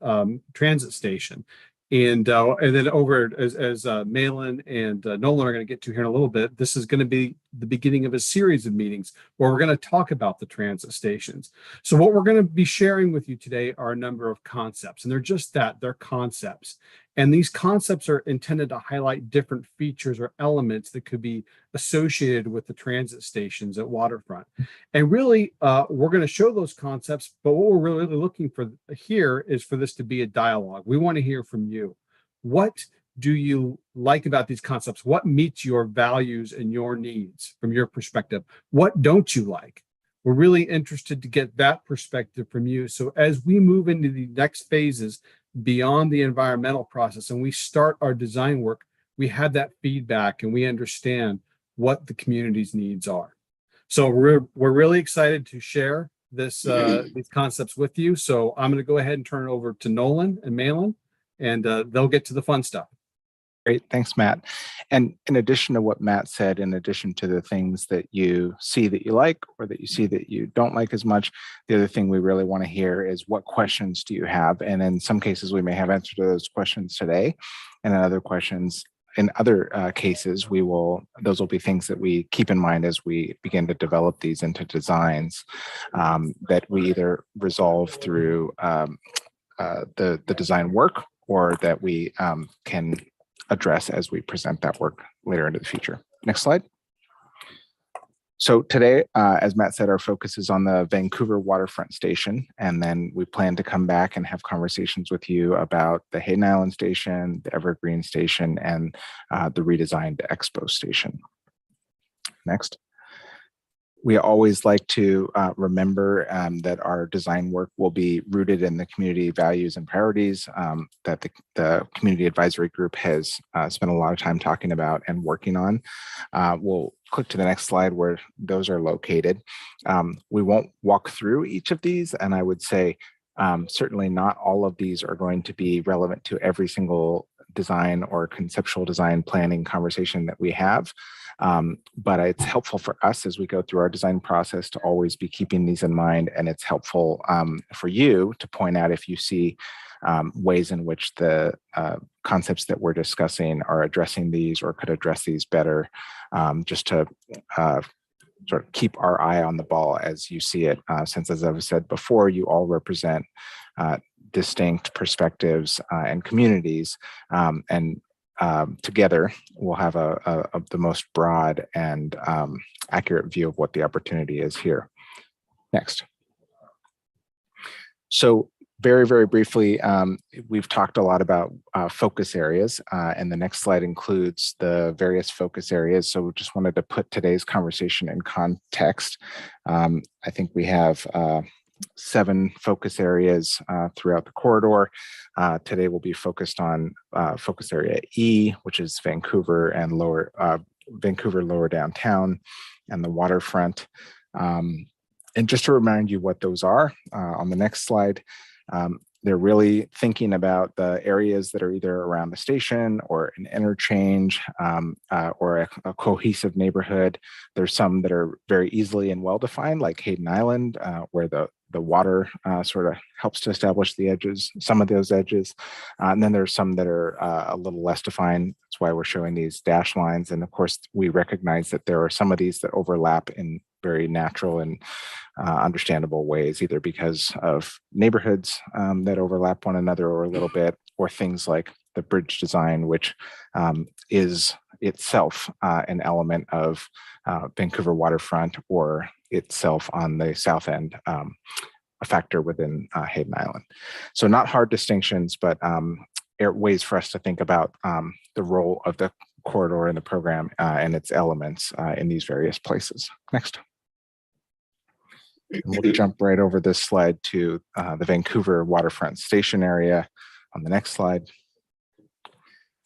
transit station. And then over as Malin and Nolan are going to get to here in a little bit, this is going to be the beginning of a series of meetings where we're going to talk about the transit stations. So what we're going to be sharing with you today are a number of concepts, and they're just that, they're concepts. And these concepts are intended to highlight different features or elements that could be associated with the transit stations at waterfront. And really, we're going to show those concepts, but what we're really looking for here is for this to be a dialogue. We want to hear from you. What do you like about these concepts? What meets your values and your needs from your perspective? What don't you like? We're really interested to get that perspective from you. So as we move into the next phases beyond the environmental process and we start our design work, we have that feedback and we understand what the community's needs are. So we're really excited to share these concepts with you. So I'm going to go ahead and turn it over to Nolan and Malin, and they'll get to the fun stuff. Great, thanks, Matt. And in addition to what Matt said, in addition to the things that you see that you like or that you see that you don't like as much, the other thing we really want to hear is what questions do you have? And in some cases, we may have answers to those questions today, and in other cases, those will be things that we keep in mind as we begin to develop these into designs that we either resolve through the design work or that we can address as we present that work later into the future. Next slide. So today, as Matt said, our focus is on the Vancouver waterfront station, and then we plan to come back and have conversations with you about the Hayden Island station, the Evergreen station, and the redesigned Expo station. Next. We always like to remember that our design work will be rooted in the community values and priorities that the community advisory group has spent a lot of time talking about and working on. We'll click to the next slide where those are located. We won't walk through each of these, and I would say certainly not all of these are going to be relevant to every single design or conceptual design planning conversation that we have. But it's helpful for us as we go through our design process to always be keeping these in mind. And it's helpful for you to point out if you see ways in which the concepts that we're discussing are addressing these or could address these better, just to sort of keep our eye on the ball as you see it, since, as I've said before, you all represent distinct perspectives and communities, and together we'll have the most broad and accurate view of what the opportunity is here. Next. So very, very briefly, we've talked a lot about focus areas, and the next slide includes the various focus areas. So we just wanted to put today's conversation in context. I think we have 7 focus areas throughout the corridor. Today we'll be focused on focus area E, which is Vancouver and Vancouver lower downtown and the waterfront. And just to remind you what those are, on the next slide, they're really thinking about the areas that are either around the station or an interchange or a cohesive neighborhood. There's some that are very easily and well-defined, like Hayden Island, where the water sort of helps to establish the edges, some of those edges. And then there's some that are a little less defined. That's why we're showing these dash lines. And of course, we recognize that there are some of these that overlap in very natural and understandable ways, either because of neighborhoods that overlap one another or a little bit, or things like the bridge design, which is itself an element of Vancouver waterfront, or itself on the south end, a factor within Hayden Island. So not hard distinctions, but ways for us to think about the role of the corridor in the program and its elements in these various places. Next. And we'll jump right over this slide to the Vancouver waterfront station area on the next slide.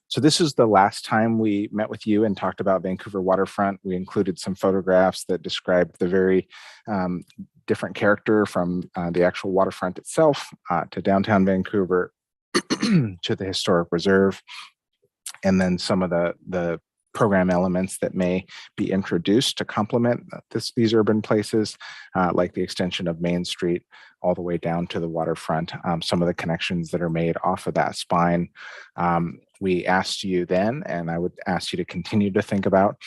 So this is the last time we met with you and talked about Vancouver waterfront. We included some photographs that described the very different character from the actual waterfront itself to downtown Vancouver to the historic reserve, and then some of the program elements that may be introduced to complement these urban places, like the extension of Main Street all the way down to the waterfront, some of the connections that are made off of that spine. We asked you then, and I would ask you to continue to think about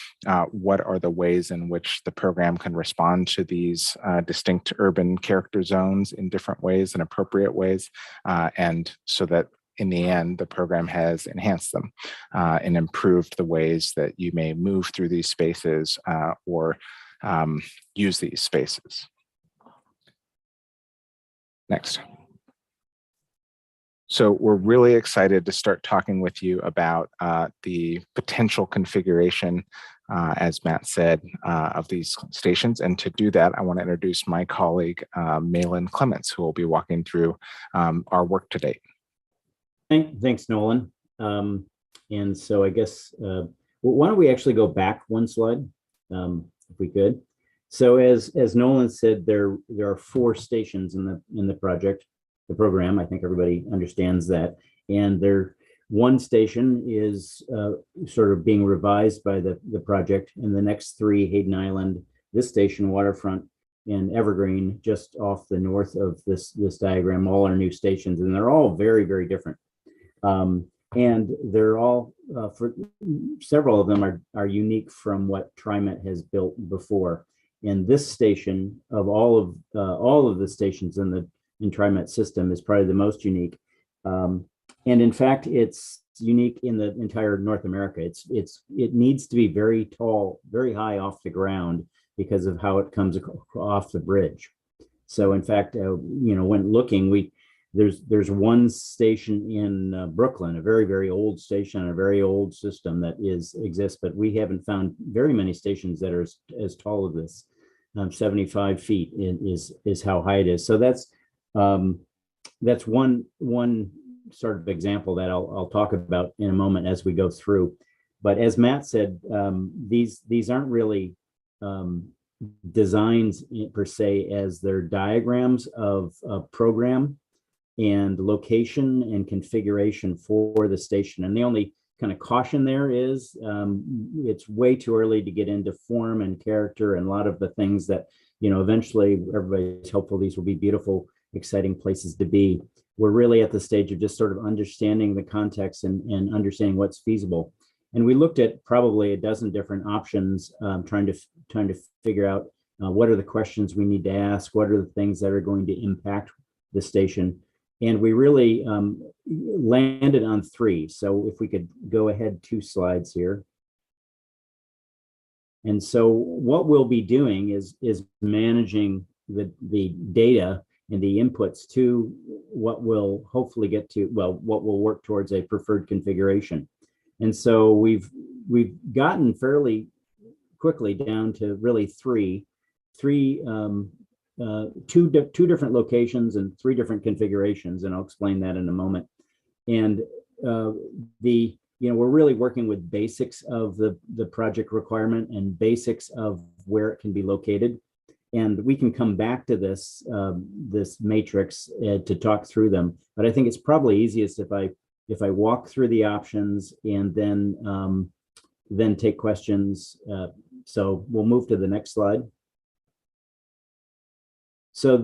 what are the ways in which the program can respond to these distinct urban character zones in different ways and appropriate ways, and so that in the end, the program has enhanced them and improved the ways that you may move through these spaces or use these spaces. Next. So we're really excited to start talking with you about the potential configuration, as Matt said, of these stations. And to do that, I want to introduce my colleague, Malin Clements, who will be walking through our work to date. Thanks, Nolan. And so I guess, why don't we actually go back one slide, if we could. So as Nolan said, there are 4 stations in the project, the program. I think everybody understands that. And one station is sort of being revised by the project, and the next 3, Hayden Island, this station, Waterfront, and Evergreen, just off the north of this diagram, all are new stations, and they're all very, very different. And they're all, for several of them are unique from what TriMet has built before. And this station, of all of the stations in TriMet system, is probably the most unique. And in fact, it's unique in the entire North America. It needs to be very tall, very high off the ground because of how it comes off the bridge. So in fact, when looking, there's one station in Brooklyn, a very, very old station, a very old system that exists, but we haven't found very many stations that are as tall as this. 75 feet is how high it is. So that's one sort of example that I'll talk about in a moment as we go through. But as Matt said, these aren't really designs per se, as they're diagrams of program and location and configuration for the station. And the only kind of caution there is it's way too early to get into form and character and a lot of the things that, eventually everybody's hopeful these will be beautiful, exciting places to be. We're really at the stage of just sort of understanding the context and understanding what's feasible. And we looked at probably a dozen different options, trying to figure out what are the questions we need to ask, what are the things that are going to impact the station. And we really landed on 3. So if we could go ahead 2 slides here. And so what we'll be doing is managing the data and the inputs to what will hopefully get to, what will work towards a preferred configuration. And so we've gotten fairly quickly down to really two different locations and 3 different configurations, and I'll explain that in a moment. And we're really working with basics of the project requirement and basics of where it can be located. And we can come back to this matrix to talk through them. But I think it's probably easiest if I walk through the options and then take questions. So we'll move to the next slide. So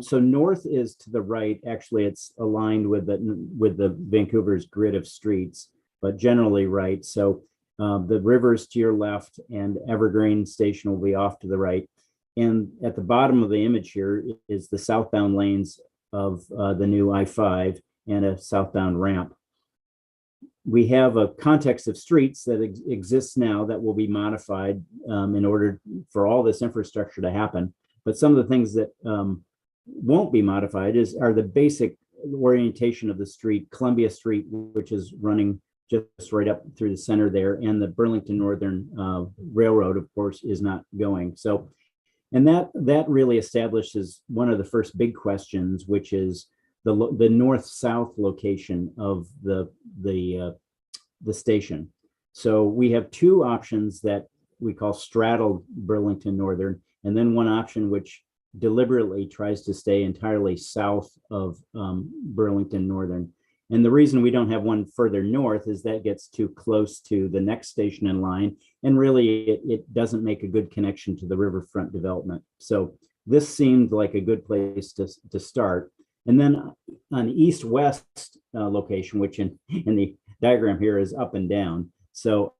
so north is to the right. Actually, it's aligned with the Vancouver's grid of streets, but generally right. So the river's to your left, and Evergreen Station will be off to the right. And at the bottom of the image here is the southbound lanes of the new I-5 and a southbound ramp. We have a context of streets that exists now that will be modified in order for all this infrastructure to happen. But some of the things that won't be modified are the basic orientation of the street. Columbia Street, which is running just right up through the center there. And the Burlington Northern Railroad, of course, is not going. So, and that really establishes one of the first big questions, which is the north-south location of the station. So we have two options that we call straddle Burlington Northern, and then one option which deliberately tries to stay entirely south of Burlington Northern. And the reason we don't have one further north is that gets too close to the next station in line, and really it doesn't make a good connection to the riverfront development. So this seemed like a good place to start. And then an east-west location, which in the diagram here is up and down. So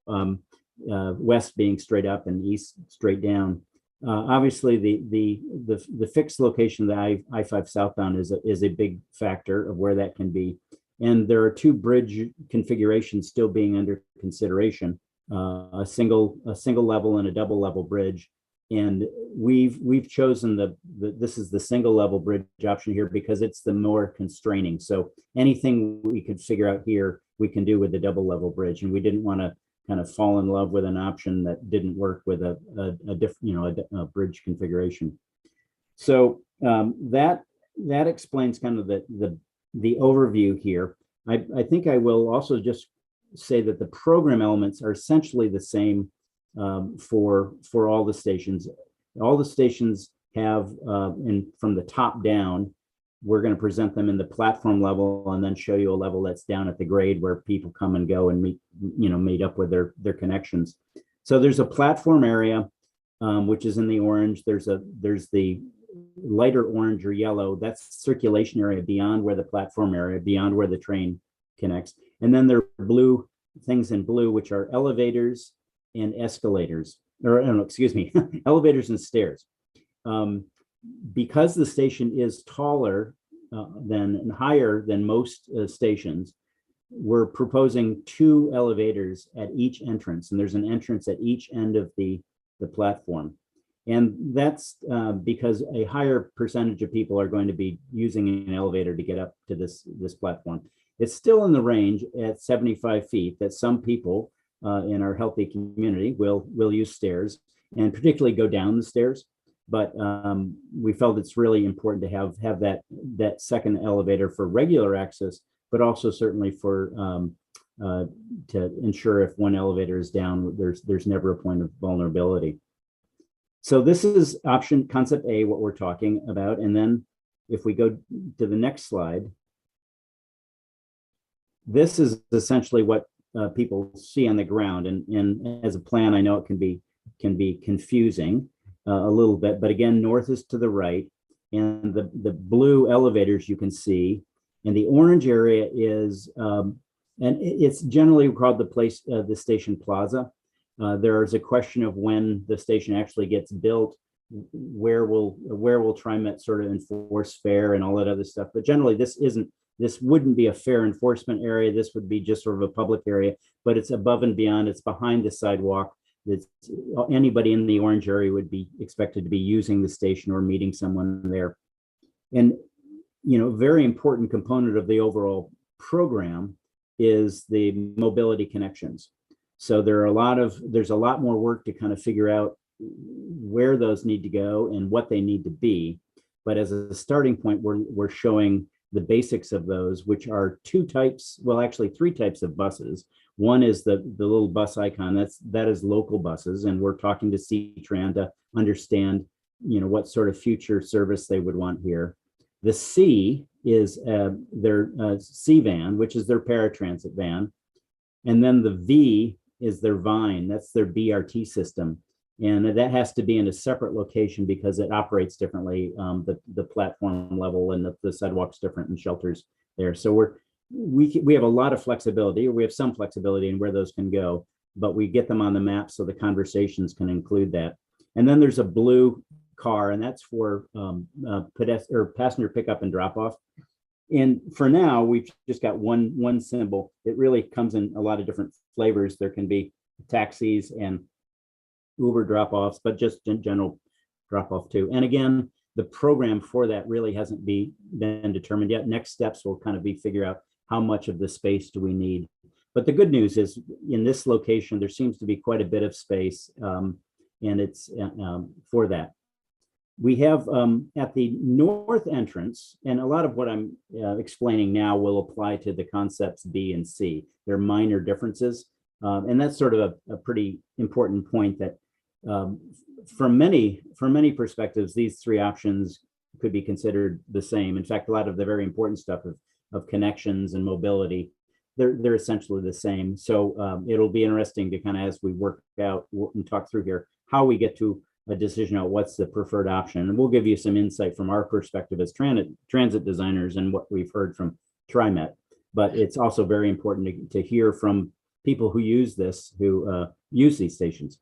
west being straight up and east straight down. Obviously, the fixed location of the I-5 southbound is a big factor of where that can be. And there are two bridge configurations still being under consideration, a single level and a double level bridge. And we've chosen this is the single level bridge option here because it's the more constraining. So anything we could figure out here, we can do with the double level bridge. And we didn't want to kind of fall in love with an option that didn't work with a bridge configuration. So that explains kind of the overview here. I think I will also just say that the program elements are essentially the same for all the stations. All the stations have, and from the top down, we're going to present them in the platform level and then show you a level that's down at the grade where people come and go and meet up with their connections. So there's a platform area, which is in the orange. There's the lighter orange or yellow, that's circulation area beyond where the platform area, beyond where the train connects. And then there are blue things in blue, which are elevators and escalators, or excuse me, elevators and stairs. Because the station is taller and higher than most stations, we're proposing 2 elevators at each entrance, and there's an entrance at each end of the platform. And that's because a higher percentage of people are going to be using an elevator to get up to this platform. It's still in the range at 75 feet that some people in our healthy community will use stairs, and particularly go down the stairs. But we felt it's really important to have that second elevator for regular access, but also certainly for to ensure if one elevator is down, there's never a point of vulnerability. So this is option concept A, what we're talking about. And then if we go to the next slide, this is essentially what people see on the ground. And as a plan, I know it can be confusing a little bit, but again, north is to the right, and the blue elevators you can see, and the orange area is, and it's generally called the station plaza. There is a question of when the station actually gets built, where will TriMet sort of enforce fare and all that other stuff. But generally, this wouldn't be a fare enforcement area. This would be just sort of a public area, but it's above and beyond. It's behind the sidewalk. Anybody in the orange area would be expected to be using the station or meeting someone there. And very important component of the overall program is the mobility connections. So there's a lot more work to kind of figure out where those need to go and what they need to be. But as a starting point, we're showing the basics of those, which are 2 types, well, actually 3 types of buses. One is the little bus icon, that is local buses, and we're talking to C-Tran to understand, what sort of future service they would want here. The C is their C van, which is their paratransit van, and then the V is their Vine, that's their BRT system, and that has to be in a separate location because it operates differently. The platform level and the sidewalk's different and shelters there. So we have a lot of flexibility, or we have some flexibility in where those can go, but we get them on the map so the conversations can include that. And then there's a blue car, and that's for passenger pickup and drop off. And for now, we've just got one symbol. It really comes in a lot of different flavors. There can be taxis and Uber drop-offs, but just in general drop-off too. And again, the program for that really hasn't been determined yet. Next steps will kind of be figure out how much of the space do we need. But the good news is in this location, there seems to be quite a bit of space, and it's for that. We have at the north entrance, and a lot of what I'm explaining now will apply to the concepts B and C. They're minor differences, and that's sort of a pretty important point that from many perspectives, these three options could be considered the same. In fact, a lot of the very important stuff of connections and mobility, they're essentially the same. So it'll be interesting to kind of, as we work out and talk through here, how we get to a decision on what's the preferred option. And we'll give you some insight from our perspective as transit designers and what we've heard from TriMet. But it's also very important to hear from people who use this, who use these stations.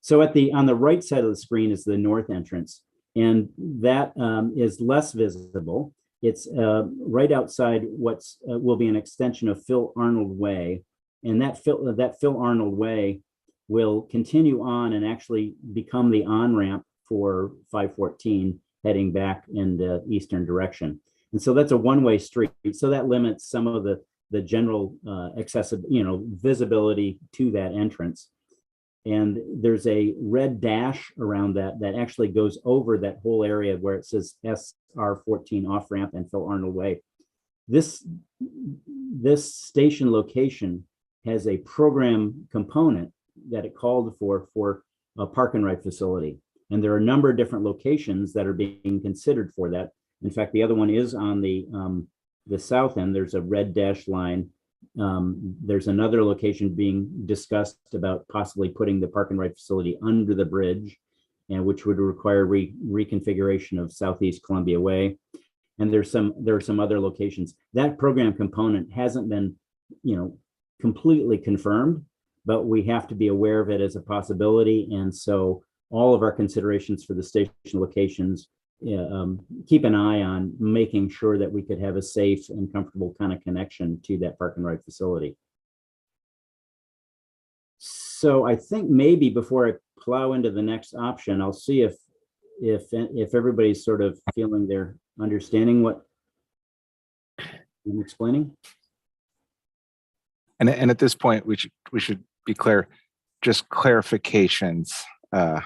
So on the right side of the screen is the north entrance, and that is less visible. It's right outside what's will be an extension of Phil Arnold Way, and that Phil Arnold Way will continue on and actually become the on-ramp for 514 heading back in the eastern direction. And so that's a one-way street. So that limits some of the general visibility to that entrance. And there's a red dash around that actually goes over that whole area where it says SR14 off-ramp and Phil Arnold Way. This station location has a program component that it called for a park and ride facility. And there are a number of different locations that are being considered for that. In fact, the other one is on the south end. There's a red dash line. There's another location being discussed about possibly putting the park and ride facility under the bridge, and which would require reconfiguration of Southeast Columbia Way. And there are some other locations. That program component hasn't been, completely confirmed, but we have to be aware of it as a possibility. And so all of our considerations for the station locations, keep an eye on making sure that we could have a safe and comfortable kind of connection to that park and ride facility. So I think maybe before I plow into the next option, I'll see if everybody's sort of feeling they're understanding what I'm explaining. And at this point, we should be clear, just clarifications. Yeah.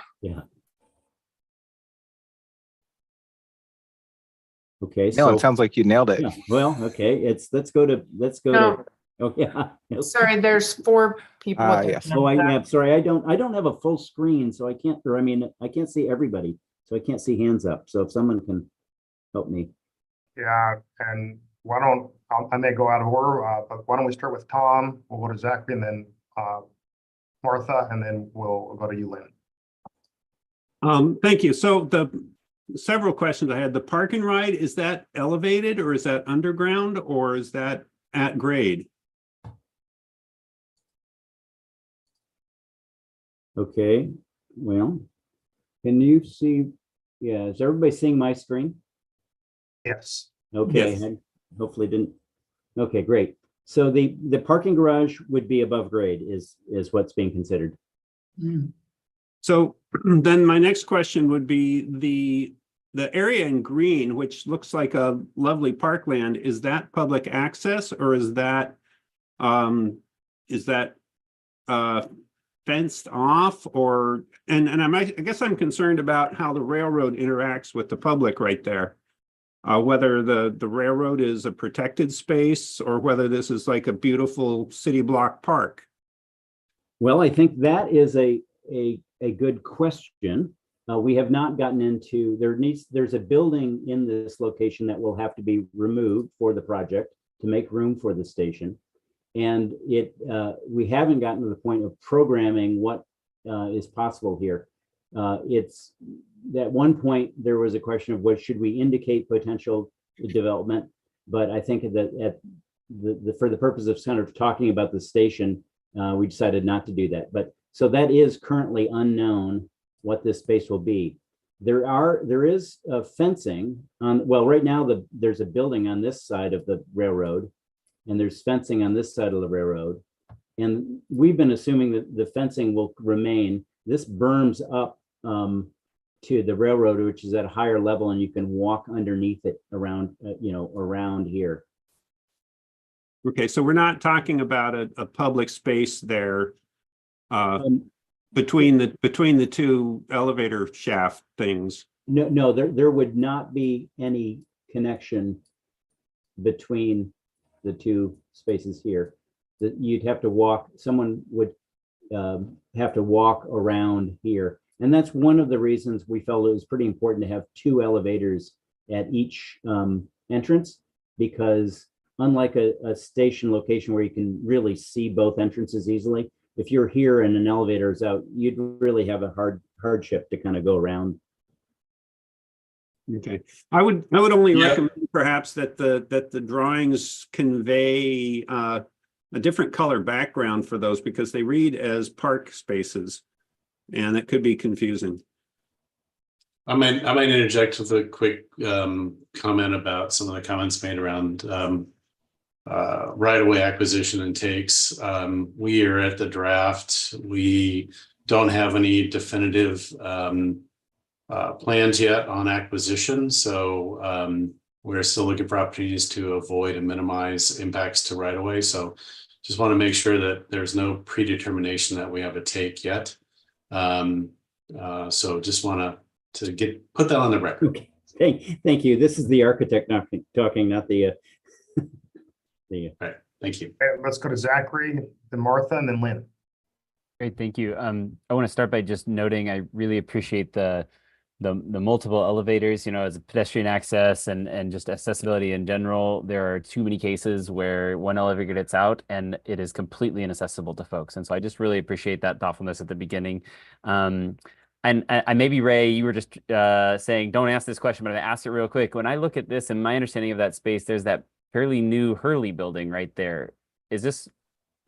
Okay. No, it sounds like you nailed it. Yeah, well, okay. Let's go to. Oh yeah. Sorry, there's 4 people. Yes. Oh, I'm sorry. I don't have a full screen, so I can't. Or I can't see everybody, so I can't see hands up. So if someone can help me. Yeah, and why don't I may go out of order, but why don't we start with Tom? We'll go to Zachary, and then Martha, and then we'll go to you, Lynn. Thank you. So several questions I had. The park and ride, is that elevated or is that underground or is that at grade? Okay, well, can you see? Yeah, is everybody seeing my screen? Yes. Okay, Yes. I hopefully didn't. Okay, great. So the parking garage would be above grade is what's being considered. So then my next question would be the area in green, which looks like a lovely parkland, is that public access or is that fenced off, or I guess I'm concerned about how the railroad interacts with the public right there. Whether the railroad is a protected space or whether this is like a beautiful city block park. Well, I think that is a good question. We have not gotten into, there's a building in this location that will have to be removed for the project to make room for the station. And we haven't gotten to the point of programming what is possible here. It's at one point there was a question of what should we indicate potential development, but I think that for the purpose of kind of talking about the station, we decided not to do that. But so that is currently unknown what this space will be. There is fencing on, well, right now there's a building on this side of the railroad, and there's fencing on this side of the railroad. And we've been assuming that the fencing will remain. This berms up to the railroad, which is at a higher level, and you can walk underneath it around, around here. Okay, so we're not talking about a public space there between the two elevator shaft things. No, there would not be any connection between the two spaces here. That you'd have to walk, someone would have to walk around here. And that's one of the reasons we felt it was pretty important to have two elevators at each entrance, because unlike a station location where you can really see both entrances easily, if you're here and an elevator is out, you'd really have a hardship to kind of go around. Okay, I would only recommend perhaps that the drawings convey a different color background for those, because they read as park spaces, and it could be confusing. I might interject with a quick comment about some of the comments made around right-of-way acquisition and takes. We are at the draft. We don't have any definitive plans yet on acquisition, so we're still looking for opportunities to avoid and minimize impacts to right-of-way. So just want to make sure that there's no predetermination that we have a take yet. So just want to put that on the record. Okay, thank you. This is the architect talking, not the Right. Thank you. Okay, let's go to Zachary, then Martha, and then Lynn. Great, thank you. I want to start by just noting I really appreciate the multiple elevators, as a pedestrian access and just accessibility in general. There are too many cases where one elevator gets out and it is completely inaccessible to folks. And so I just really appreciate that thoughtfulness at the beginning. And maybe Ray, you were just saying, don't ask this question, but I asked it real quick. When I look at this and my understanding of that space, there's that fairly new Hurley building right there. Is this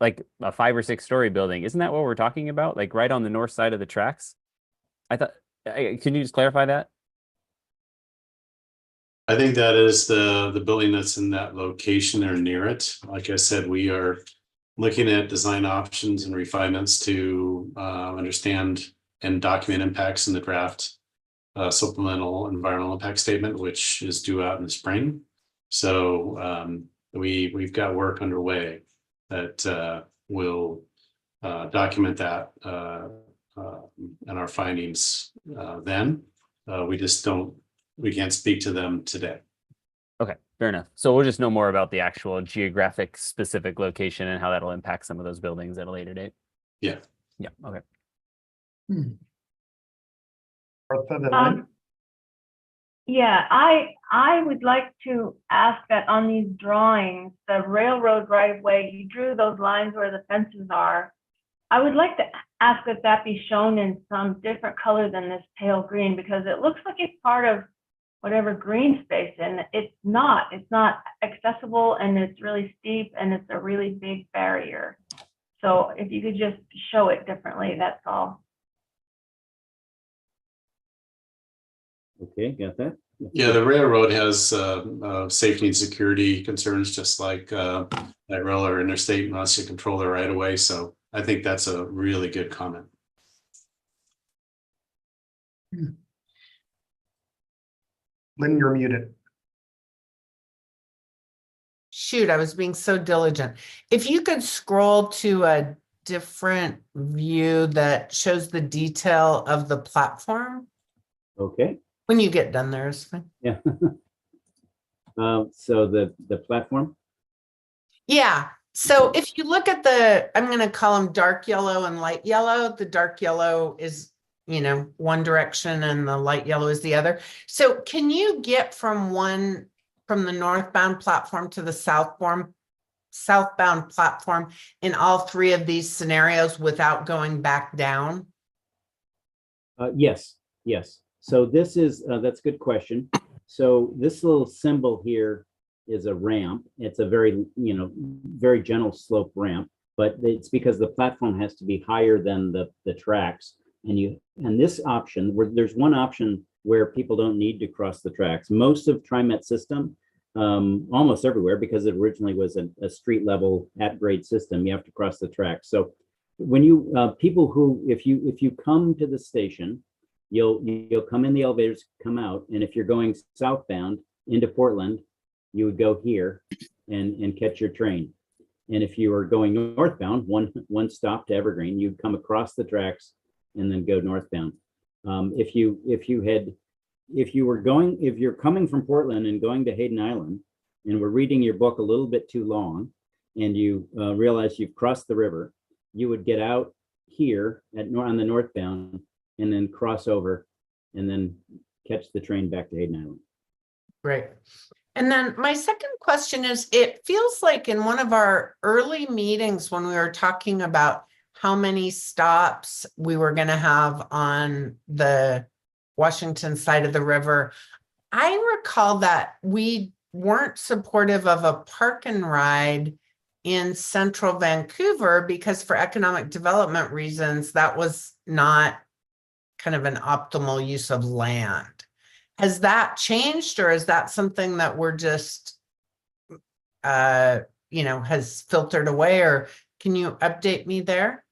like a 5 or 6 story building? Isn't that what we're talking about? Like right on the north side of the tracks? I thought, can you just clarify that? I think that is the building that's in that location or near it. Like I said, we are looking at design options and refinements to understand and document impacts in the draft supplemental environmental impact statement, which is due out in the spring. So we've got work underway that will document that and our findings then. We can't speak to them today. Okay, fair enough. So we'll just know more about the actual geographic specific location and how that'll impact some of those buildings at a later date. Yeah. Yeah, okay. Martha, then Lynn. Yeah, I would like to ask that on these drawings, the railroad right of way, you drew those lines where the fences are. I would like to ask that that be shown in some different color than this pale green, because it looks like it's part of whatever green space, and it's not accessible, and it's really steep, and it's a really big barrier. So if you could just show it differently, that's all. Okay, got that. Yeah, the railroad has safety and security concerns, just like that rail or interstate, unless you control the right of way. So I think that's a really good comment. Lynn, you're muted. Shoot, I was being so diligent. If you could scroll to a different view that shows the detail of the platform. Okay. When you get done there, is fine. Yeah. So the platform. Yeah. So if you look at I'm going to call them dark yellow and light yellow. The dark yellow is, one direction and the light yellow is the other. So can you get from the northbound platform to the southbound platform in all 3 of these scenarios without going back down? Yes. So this is, that's a good question. So this little symbol here is a ramp. It's a very, very gentle slope ramp, but it's because the platform has to be higher than the tracks. And this option, where there's one option where people don't need to cross the tracks. Most of TriMet system, almost everywhere, because it originally was a street level at grade system, you have to cross the tracks. So when you, people who, if you come to the station, you'll come in the elevators, come out, and if you're going southbound into Portland, you would go here and catch your train. And if you were going northbound, one stop to Evergreen, you'd come across the tracks and then go northbound. If you're coming from Portland and going to Hayden Island and we're reading your book a little bit too long and you realize you've crossed the river, you would get out here on the northbound and then cross over and then catch the train back to Hayden Island. Great. And then my second question is, it feels like in one of our early meetings when we were talking about how many stops we were going to have on the Washington side of the river, I recall that we weren't supportive of a park and ride in central Vancouver because for economic development reasons, that was not kind of an optimal use of land. Has that changed, or is that something that we're just, has filtered away, or can you update me there?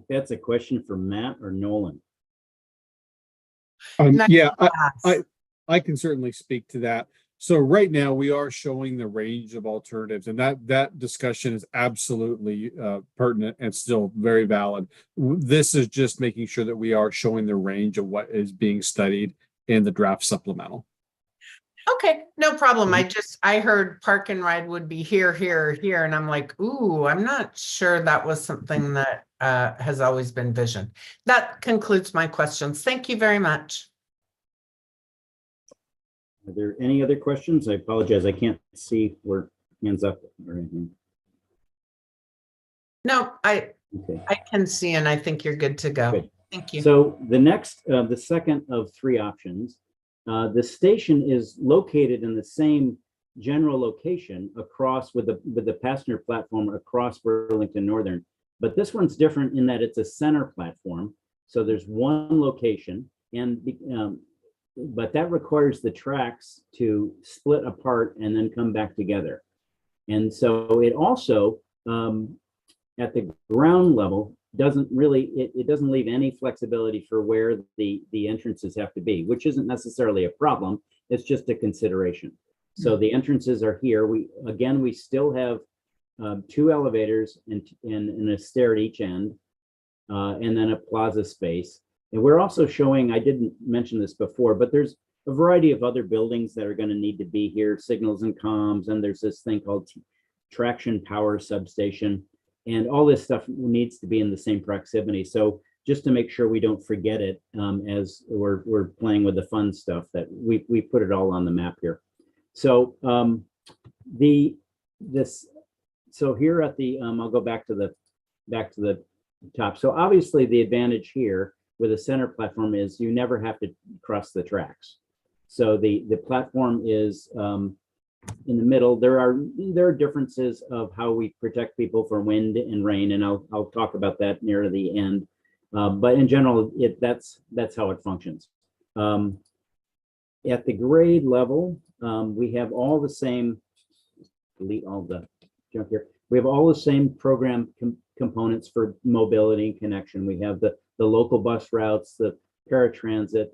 That's a question for Matt or Nolan. Yeah, I can certainly speak to that. So right now we are showing the range of alternatives, and that discussion is absolutely pertinent and still very valid. This is just making sure that we are showing the range of what is being studied in the draft supplemental. Okay, no problem. I heard park and ride would be here, and I'm like, ooh, I'm not sure that was something that has always been visioned. That concludes my questions. Thank you very much. Are there any other questions? I apologize, I can't see where hands up or anything. No, I can see, and I think you're good to go. Good. Thank you. So the second of three options, the station is located in the same general location across with the passenger platform across Burlington Northern, but this one's different in that it's a center platform. So there's one location, and but that requires the tracks to split apart and then come back together. And so it also, at the ground level, doesn't leave any flexibility for where the entrances have to be, which isn't necessarily a problem. It's just a consideration. So the entrances are here. We still have 2 elevators and a stair at each end, and then a plaza space. And we're also showing, I didn't mention this before, but there's a variety of other buildings that are going to need to be here, signals and comms, and there's this thing called traction power substation. And all this stuff needs to be in the same proximity. So just to make sure we don't forget it as we're playing with the fun stuff, that we put it all on the map here. So so here at the I'll go back to the top. So obviously the advantage here with a center platform is you never have to cross the tracks. So the platform is in the middle. There are differences of how we protect people from wind and rain, and I'll talk about that near the end. But in general, that's how it functions. At the grade level, we have all the same. Delete all the junk here. We have all the same program components for mobility and connection. We have the local bus routes, the paratransit,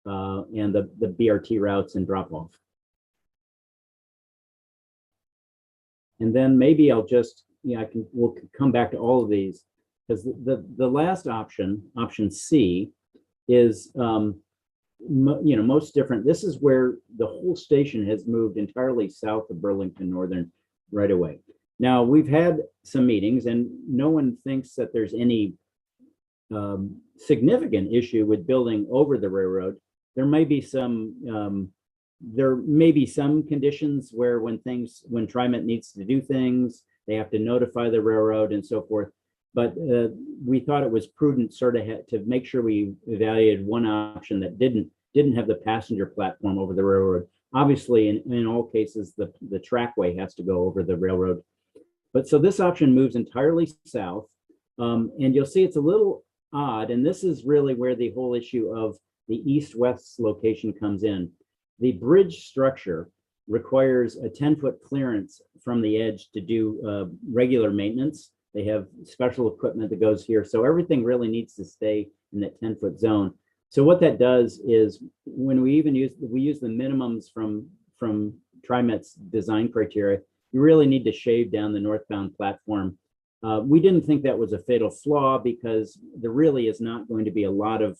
and the BRT routes and drop-off. And then maybe I'll just, we'll come back to all of these, because the last option, option C, is most different. This is where the whole station has moved entirely south of Burlington Northern right away. Now, we've had some meetings, and no one thinks that there's any significant issue with building over the railroad. There may be some conditions where when TriMet needs to do things, they have to notify the railroad and so forth. But we thought it was prudent sort of to make sure we evaluated one option that didn't have the passenger platform over the railroad. Obviously, in all cases, the trackway has to go over the railroad. But so this option moves entirely south, and you'll see it's a little odd. And this is really where the whole issue of the east-west location comes in. The bridge structure requires a 10-foot clearance from the edge to do regular maintenance. They have special equipment that goes here. So everything really needs to stay in that 10-foot zone. So what that does is when we use the minimums from TriMet's design criteria, you really need to shave down the northbound platform. We didn't think that was a fatal flaw because there really is not going to be a lot of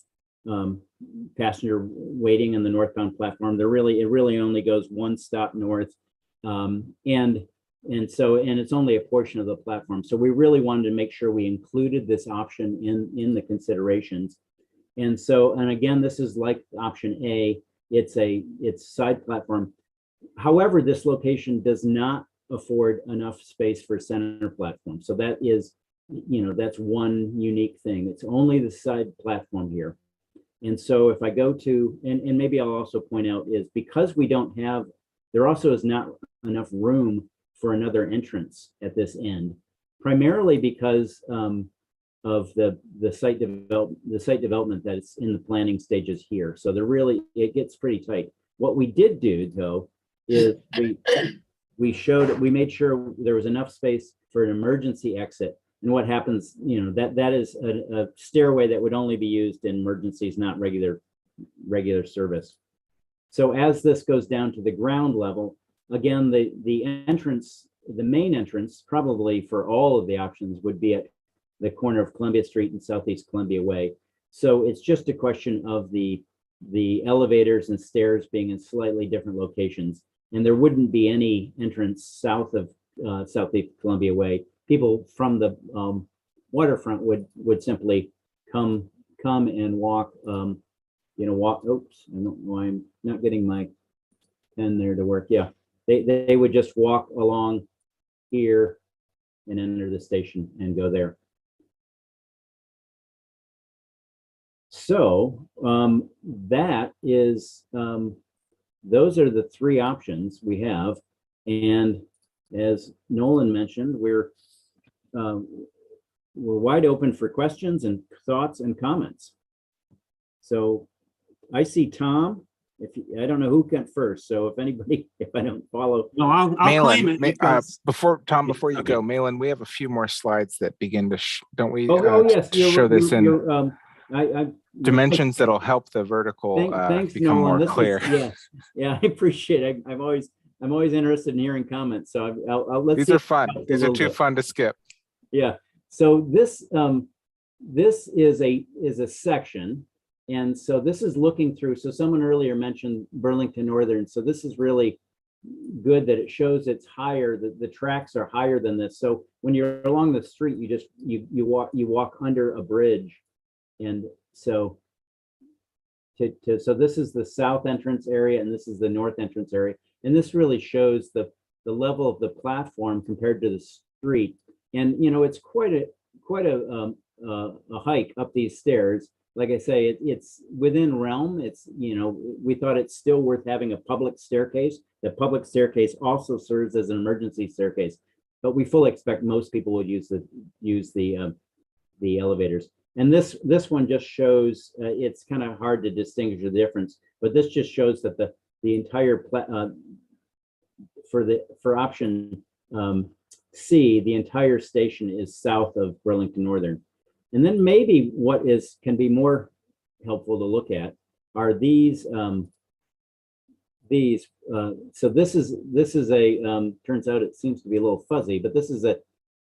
passenger waiting in the northbound platform. It really only goes one stop north, and it's only a portion of the platform. So we really wanted to make sure we included this option in the considerations. And again, this is like option A. It's side platform. However, this location does not afford enough space for center platform. So that is, that's one unique thing. It's only the side platform here. And so if I go to, and maybe I'll also point out is because we don't have, there also is not enough room for another entrance at this end, primarily because of the site development that is in the planning stages here. So it gets pretty tight. What we did do though, is we made sure there was enough space for an emergency exit. And what happens, that is a stairway that would only be used in emergencies, not regular service. So as this goes down to the ground level, again, the main entrance, probably for all of the options, would be at the corner of Columbia Street and Southeast Columbia Way. So it's just a question of the elevators and stairs being in slightly different locations. And there wouldn't be any entrance south of Southeast Columbia Way. People from the waterfront would simply come and walk, walk. Oops, I don't know why I'm not getting my pen there to work. Yeah, they would just walk along here and enter the station and go there. So that is, those are the three options we have. And as Nolan mentioned, we're wide open for questions and thoughts and comments. So I see Tom. I don't know who went first. So if I don't follow. No, I'll claim it. Before you go, Malin, we have a few more slides that begin to, don't we? Yes. Show this in dimensions that'll help the vertical thanks, become Nolan. more clear. Yeah, I appreciate it. I'm always interested in hearing comments. So let's. These are fun. These are too fun to skip. Yeah. So this is a section, and so this is looking through. So someone earlier mentioned Burlington Northern. So this is really good that it shows it's higher. The tracks are higher than this. So when you're along the street, you walk under a bridge, and so so this is the south entrance area, and this is the north entrance area, and this really shows the level of the platform compared to the street. And it's quite a hike up these stairs. Like I say, it's within realm. It's we thought it's still worth having a public staircase. The public staircase also serves as an emergency staircase, but we fully expect most people would use the elevators. And this one just shows it's kind of hard to distinguish the difference, but this just shows that the entire for option C, the entire station is south of Burlington Northern. And then maybe what can be more helpful to look at are these. So this is a turns out it seems to be a little fuzzy, but this is a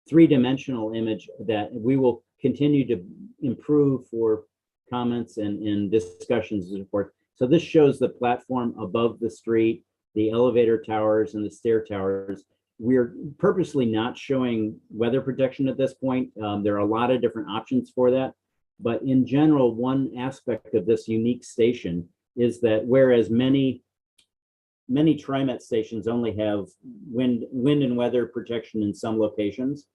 three-dimensional image that we will continue to improve for comments and discussions and so forth. So this shows the platform above the street, the elevator towers and the stair towers. We're purposely not showing weather protection at this point. There are a lot of different options for that. But in general, one aspect of this unique station is that whereas many TriMet stations only have wind and weather protection in some locations,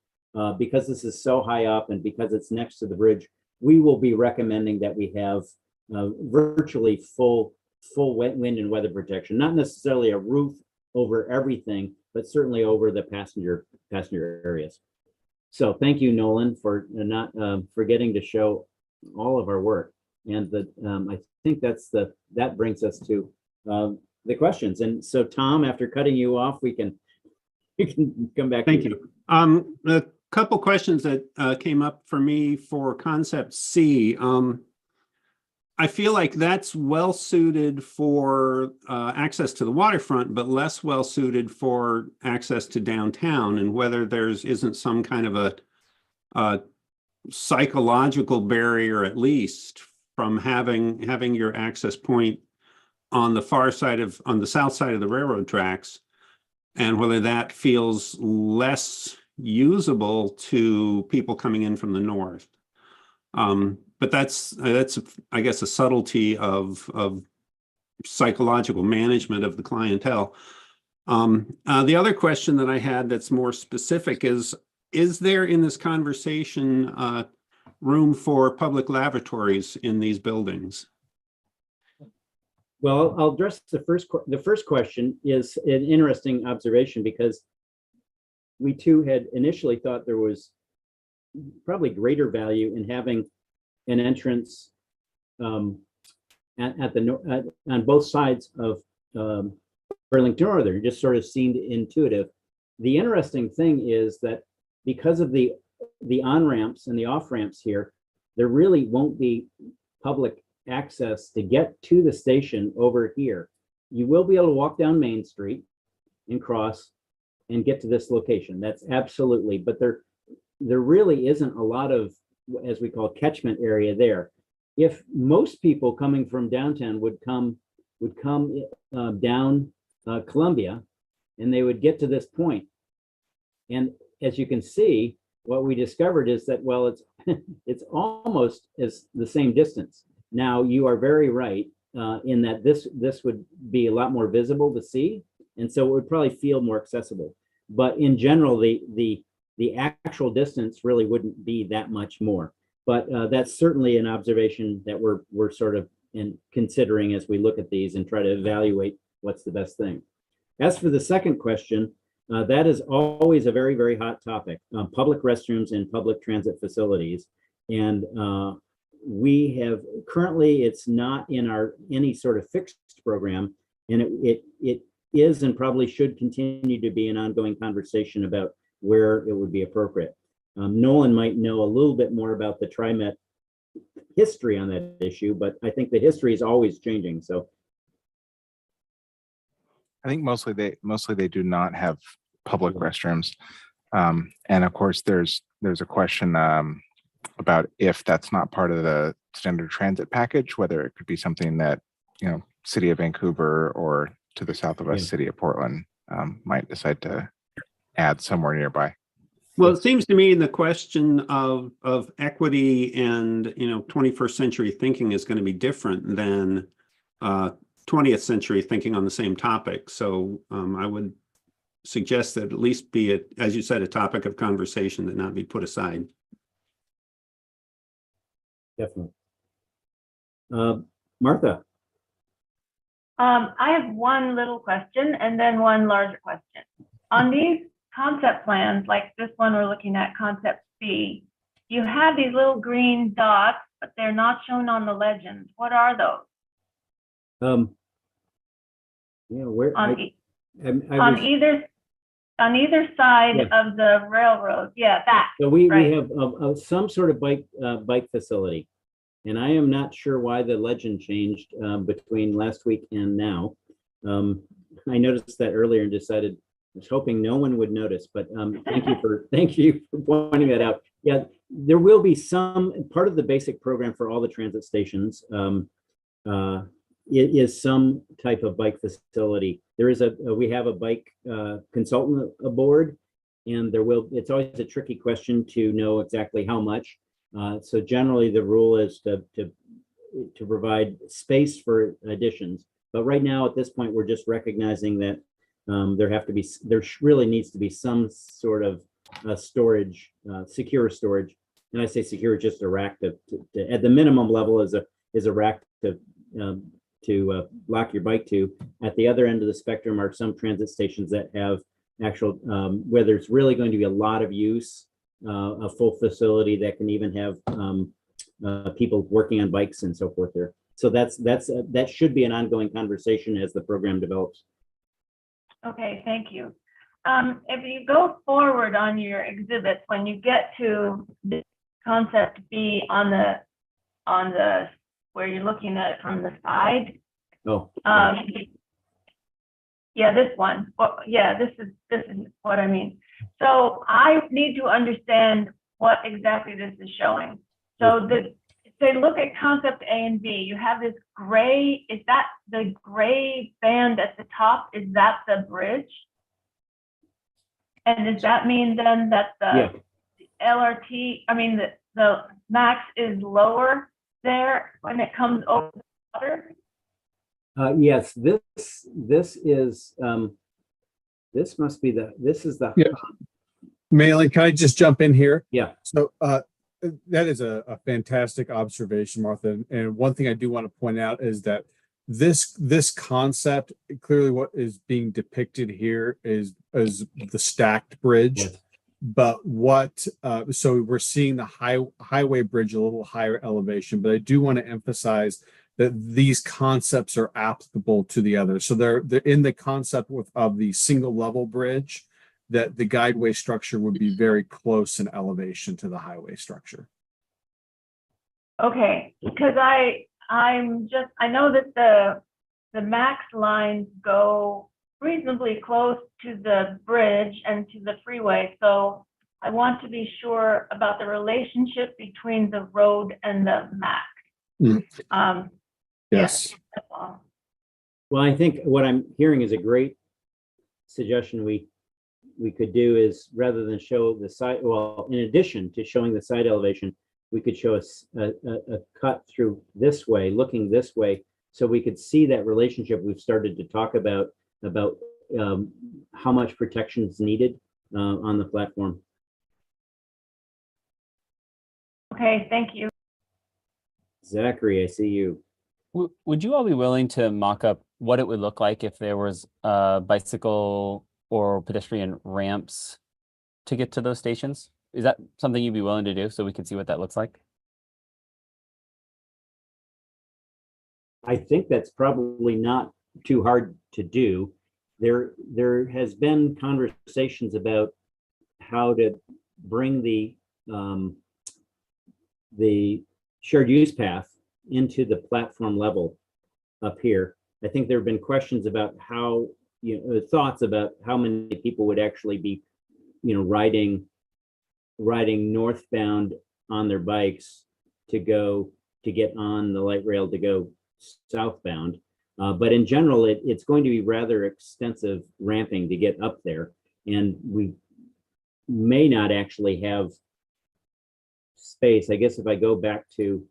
because this is so high up and because it's next to the bridge, we will be recommending that we have virtually full wind and weather protection, not necessarily a roof over everything, but certainly over the passenger areas. So thank you, Nolan, for not forgetting to show all of our work. And I think that brings us to the questions. And so Tom, after cutting you off, you can come back. Thank you. A couple questions that came up for me for concept C. I feel like that's well suited for access to the waterfront, but less well suited for access to downtown, and whether isn't some kind of a psychological barrier, at least, from having your access point on the south side of the railroad tracks, and whether that feels less usable to people coming in from the north. But that's I guess a subtlety of psychological management of the clientele. The other question that I had that's more specific is there in this conversation room for public lavatories in these buildings? Well, I'll address the first question. Is an interesting observation, because we too had initially thought there was probably greater value in having an entrance on both sides of Burlington Northern. It just sort of seemed intuitive. The interesting thing is that because of the on-ramps and the off-ramps here, there really won't be public access to get to the station over here. You will be able to walk down Main Street and cross and get to this location. That's absolutely, but there really isn't a lot of, as we call, catchment area there. If most people coming from downtown would come down Columbia, and they would get to this point, and as you can see, what we discovered is that, well, it's almost as the same distance. Now, you are very right in that this would be a lot more visible to see, and so it would probably feel more accessible. But in general, the actual distance really wouldn't be that much more. But that's certainly an observation that we're sort of considering as we look at these and try to evaluate what's the best thing. As for the second question, that is always a very, very hot topic, public restrooms and public transit facilities. And we have currently, it's not in any sort of fixed program, and it is and probably should continue to be an ongoing conversation about where it would be appropriate. Nolan might know a little bit more about the TriMet history on that issue, but I think the history is always changing. So I think mostly they do not have public restrooms. And of course, there's a question about if that's not part of the standard transit package, whether it could be something that, City of Vancouver or to the south of us, City of Portland might decide to add somewhere nearby. Well, it seems to me the question of equity and 21st century thinking is going to be different than 20th century thinking on the same topic. So I would suggest that at least be, as you said, a topic of conversation, that not be put aside. Definitely. Martha. I have one little question and then one larger question. On these concept plans, like this one we're looking at, concept B, you have these little green dots, but they're not shown on the legends. What are those? Where on either side of the railroad. Yeah, that. So we have some sort of bike facility, and I am not sure why the legend changed between last week and now. I noticed that earlier and decided, I was hoping no one would notice, but thank you for pointing that out. Yeah, there will be some part of the basic program for all the transit stations. It is some type of bike facility. There is we have a bike consultant aboard, and it's always a tricky question to know exactly how much. So generally the rule is to provide space for additions. But right now at this point, we're just recognizing that there really needs to be some sort of storage, secure storage. And I say secure, just a rack to at the minimum level is a rack to lock your bike to. At the other end of the spectrum are some transit stations that have actual, where there's really going to be a lot of use, a full facility that can even have people working on bikes and so forth there. So that should be an ongoing conversation as the program develops. Okay, thank you. If you go forward on your exhibits, when you get to the concept B on the where you're looking at it from the side. Oh, Yeah, this one. Well, yeah, this is what I mean. So I need to understand what exactly this is showing. So say look at concept A and B. You have this gray, is that the gray band at the top? Is that the bridge? And does that mean then that the LRT, I mean the max is lower there when it comes over the water? Yes, this is this must be this is the Malin, can I just jump in here? Yeah. So that is a fantastic observation, Martha. And one thing I do want to point out is that this concept, clearly what is being depicted here is the stacked bridge. Yes. But so we're seeing the highway bridge a little higher elevation, but I do want to emphasize that these concepts are applicable to the others. So they're in the concept of the single level bridge, that the guideway structure would be very close in elevation to the highway structure. Okay, because I know that the max lines go reasonably close to the bridge and to the freeway. So I want to be sure about the relationship between the road and the max. Yes. That's all. Well, I think what I'm hearing is a great suggestion we could do is, rather than show the side, well, in addition to showing the side elevation, we could show a cut through this way, looking this way, so we could see that relationship we've started to talk about how much protection is needed on the platform. Okay, thank you. Zachary, I see you. Would you all be willing to mock up what it would look like if there was bicycle or pedestrian ramps to get to those stations? Is that something you'd be willing to do so we can see what that looks like? I think that's probably not too hard to do. There has been conversations about how to bring the shared use path into the platform level up here. I think there have been questions about how, thoughts about how many people would actually be, riding northbound on their bikes to get on the light rail to go southbound. But in general, it's going to be rather extensive ramping to get up there. And we may not actually have space. I guess if I go back to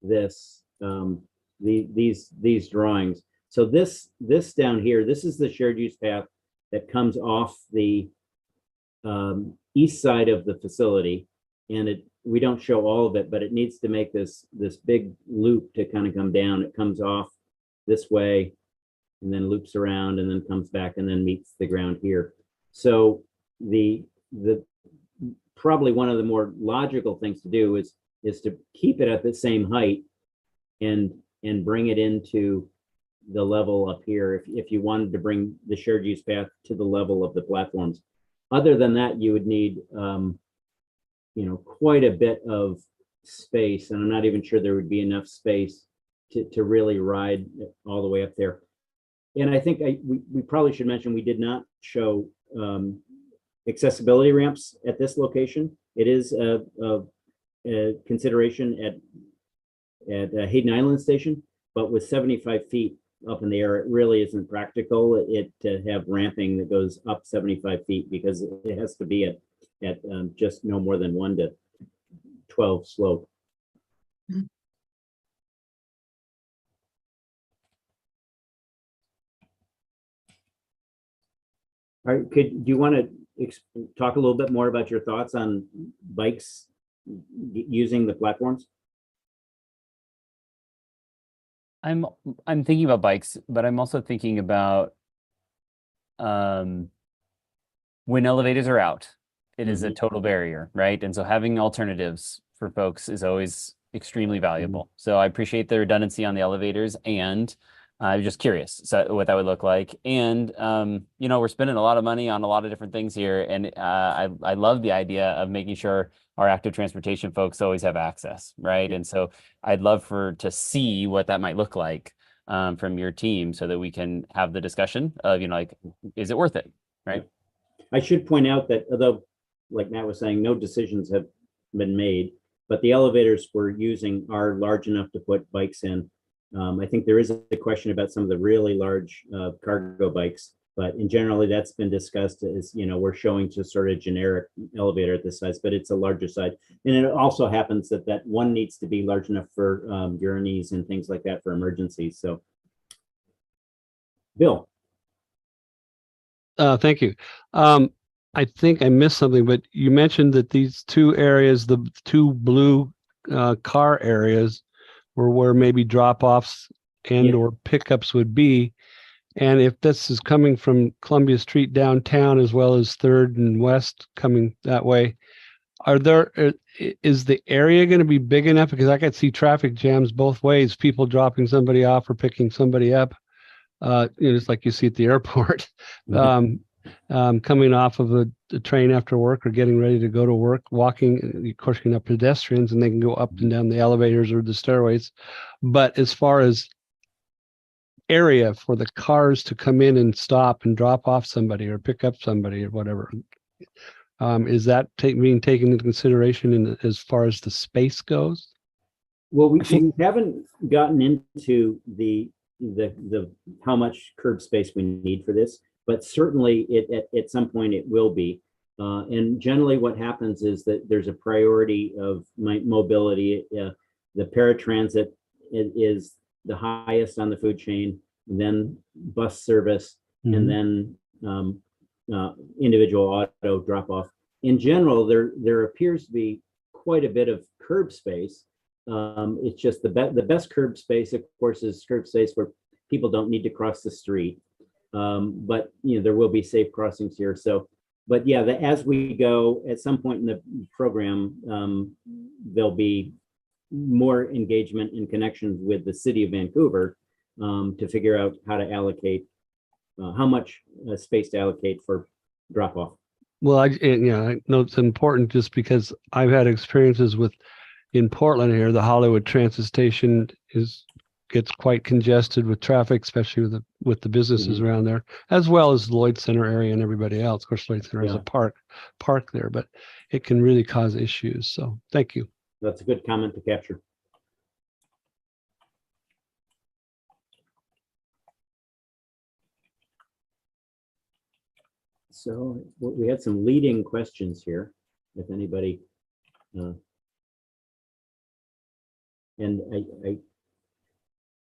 this, these drawings. So this down here, this is the shared use path that comes off the east side of the facility. And we don't show all of it, but it needs to make this big loop to kind of come down. It comes off this way and then loops around and then comes back and then meets the ground here. So the probably one of the more logical things to do is to keep it at the same height and bring it into the level up here if you wanted to bring the shared use path to the level of the platforms. Other than that, you would need quite a bit of space, and I'm not even sure there would be enough space to really ride all the way up there. And I think we probably should mention we did not show accessibility ramps at this location. It is a consideration at Hayden Island Station, but with 75 feet up in the air, it really isn't practical to have ramping that goes up 75 feet because it has to be at just no more than 1 to 12 slope. All right, do you want to talk a little bit more about your thoughts on bikes using the platforms? I'm thinking about bikes, but I'm also thinking about when elevators are out, it is a total barrier, right? And so having alternatives for folks is always extremely valuable. So I appreciate the redundancy on the elevators and I'm just curious what that would look like. And, you know, we're spending a lot of money on a lot of different things here. And I love the idea of making sure our active transportation folks always have access, right? And so I'd love to see what that might look like from your team so that we can have the discussion of, you know, like, is it worth it, right? I should point out that although, like Matt was saying, no decisions have been made, but the elevators we're using are large enough to put bikes in. I think there is a question about some of the really large cargo bikes, but in generally that's been discussed as, you know, we're showing just sort of generic elevator at this size, but it's a larger side. And it also happens that one needs to be large enough for gurneys and things like that for emergencies. So, Bill. Thank you. I think I missed something, but you mentioned that these two areas, the two blue car areas, were where maybe drop-offs and or pickups would be. And if this is coming from Columbia Street downtown as well as 3rd and West coming that way, is the area going to be big enough? Because I could see traffic jams both ways, people dropping somebody off or picking somebody up. You know, just like you see at the airport, coming off of a train after work or getting ready to go to work, walking, of course, you can have pedestrians and they can go up and down the elevators or the stairways. But as far as area for the cars to come in and stop and drop off somebody or pick up somebody or whatever, is that being taken into consideration as far as the space goes? Well, we haven't gotten into the how much curb space we need for this, but certainly at some point it will be. And generally what happens is that there's a priority of mobility. The paratransit is the highest on the food chain, and then bus service, and then individual auto drop off. In general, there appears to be quite a bit of curb space. It's just the best curb space, of course, is curb space where people don't need to cross the street. But you know, there will be safe crossings here. So, but yeah, as we go, at some point in the program, there'll be more engagement and connections with the city of Vancouver to figure out how to allocate, how much space to allocate for drop off. Well, I know it's important just because I've had experiences in Portland here, the Hollywood Transit Station gets quite congested with traffic, especially with the businesses around there, as well as the Lloyd Center area and everybody else. Of course, Lloyd Center is a park there, but it can really cause issues. So thank you. That's a good comment to capture. So we had some leading questions here, if anybody, and I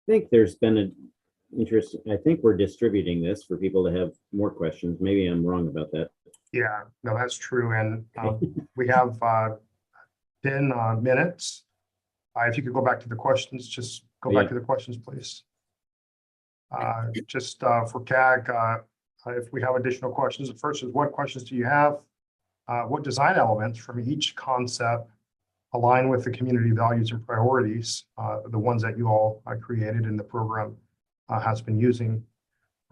think there's been an interest. I think we're distributing this for people to have more questions. Maybe I'm wrong about that. Yeah, no, that's true. And we have 10 minutes. If you could go back to the questions, just go back to the questions, please. Just for CAG, if we have additional questions, the first is, what questions do you have? What design elements from each concept align with the community values and priorities, the ones that you all created and the program has been using?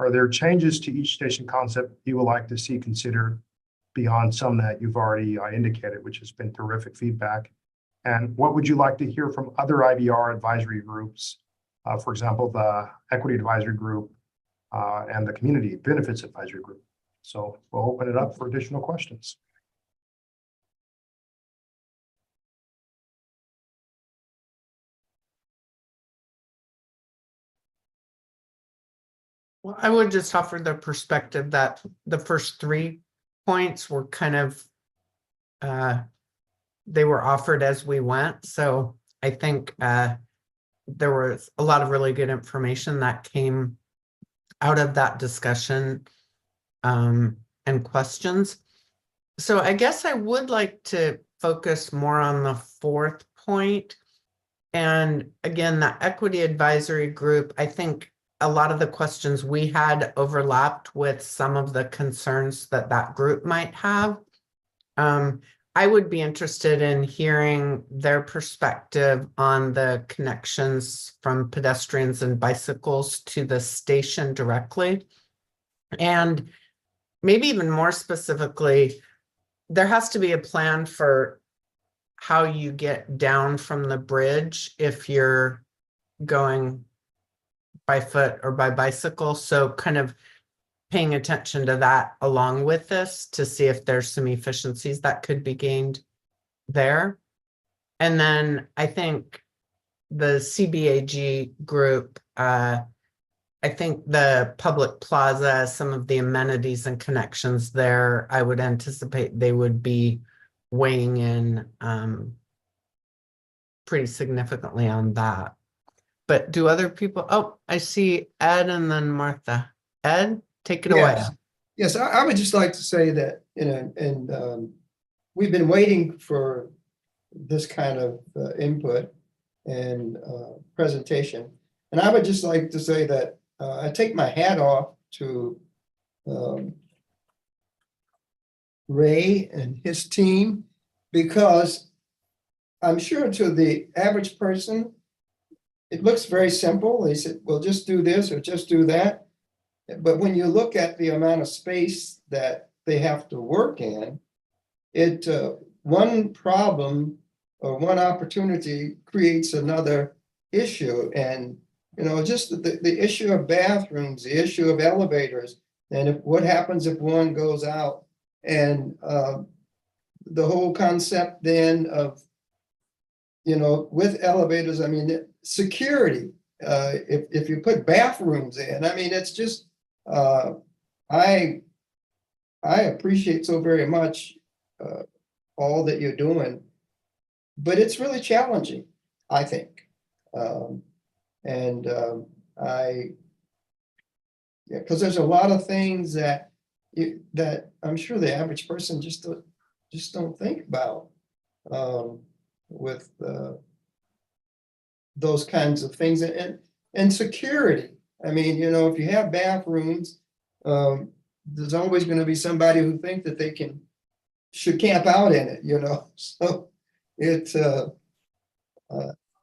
Are there changes to each station concept you would like to see considered beyond some that you've already indicated, which has been terrific feedback? And what would you like to hear from other IVR advisory groups, for example, the Equity Advisory Group and the Community Benefits Advisory Group? So we'll open it up for additional questions. Well, I would just offer the perspective that the first 3 points were kind of, they were offered as we went. So I think there was a lot of really good information that came out of that discussion and questions. So I guess I would like to focus more on the 4th point. And again, the Equity Advisory Group, I think a lot of the questions we had overlapped with some of the concerns that group might have. I would be interested in hearing their perspective on the connections from pedestrians and bicycles to the station directly. And maybe even more specifically, there has to be a plan for how you get down from the bridge if you're going by foot or by bicycle. So kind of paying attention to that along with this to see if there's some efficiencies that could be gained there. And then I think the CBAG group, I think the public plaza, some of the amenities and connections there, I would anticipate they would be weighing in pretty significantly on that. But do other people, oh, I see Ed and then Martha. Ed, take it away. Yes, I would just like to say that, and we've been waiting for this kind of input and presentation. And I would just like to say that I take my hat off to Ray and his team, because I'm sure to the average person, it looks very simple. They said, well, just do this or just do that. But when you look at the amount of space that they have to work in, it one problem or one opportunity creates another issue. And, just the issue of bathrooms, the issue of elevators, and what happens if one goes out, and the whole concept then of, with elevators, I mean, security, if you put bathrooms in, I mean, it's just, I appreciate so very much all that you're doing, but it's really challenging, I think. Because there's a lot of things that I'm sure the average person just don't think about with those kinds of things, and security. I mean, if you have bathrooms, there's always going to be somebody who thinks that they should camp out in it, So it's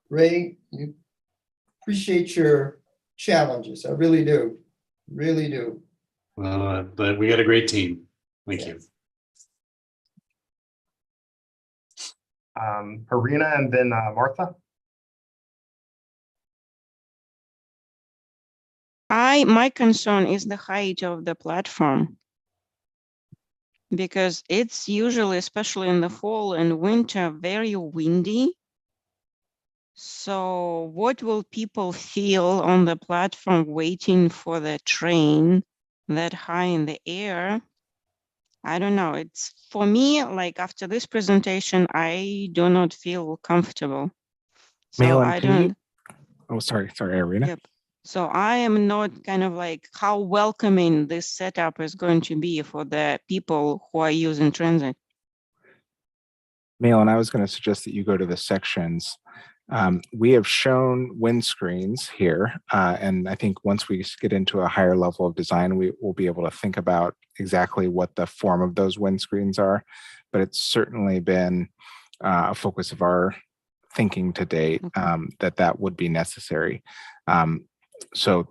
Ray, you appreciate your challenges. I really do. Really do. Well, but we got a great team. Thank you. Arena and then Martha. My concern is the height of the platform, because it's usually, especially in the fall and winter, very windy. So what will people feel on the platform waiting for the train that high in the air? I don't know. It's, for me, like after this presentation, I do not feel comfortable. So Malin, I don't. Oh, sorry, Arena. Yep. So I am not kind of like how welcoming this setup is going to be for the people who are using transit. Malin, I was going to suggest that you go to the sections. We have shown windscreens here, and I think once we get into a higher level of design, we will be able to think about exactly what the form of those windscreens are. But it's certainly been a focus of our thinking to date, that would be necessary. So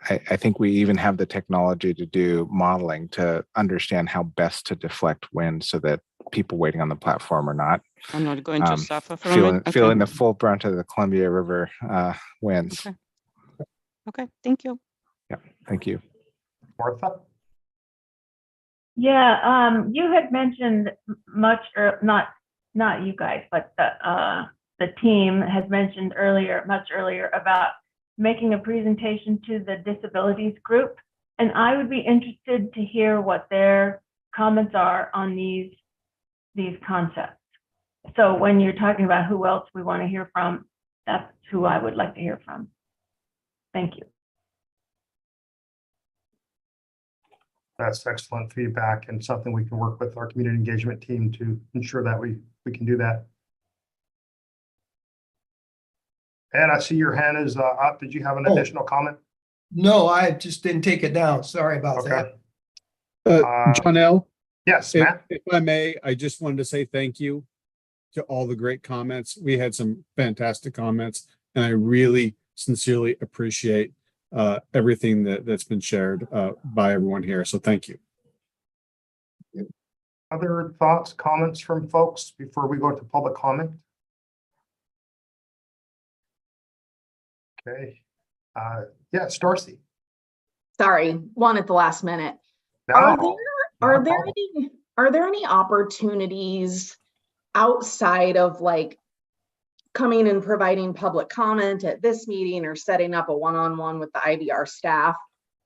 I think we even have the technology to do modeling to understand how best to deflect wind so that people waiting on the platform are not. I'm not going to suffer from it. Feeling the full brunt of the Columbia River winds. Okay, thank you. Yeah, thank you. Martha? Yeah, you had mentioned much, or not you guys, but the team has mentioned much earlier about making a presentation to the disabilities group. And I would be interested to hear what their comments are on these concepts. So when you're talking about who else we want to hear from, that's who I would like to hear from. Thank you. That's excellent feedback and something we can work with our community engagement team to ensure that we can do that. And I see your hand is up. Did you have an additional comment? No, I just didn't take it down. Sorry about that. Johnell, Yes, Matt. If I may, I just wanted to say thank you to all the great comments. We had some fantastic comments, and I really sincerely appreciate everything that's been shared by everyone here. So thank you. Other thoughts, comments from folks before we go to public comment? Okay. Yes, Darcy. Sorry, one at the last minute. No, Are there any opportunities outside of like coming and providing public comment at this meeting or setting up a one-on-one with the IVR staff?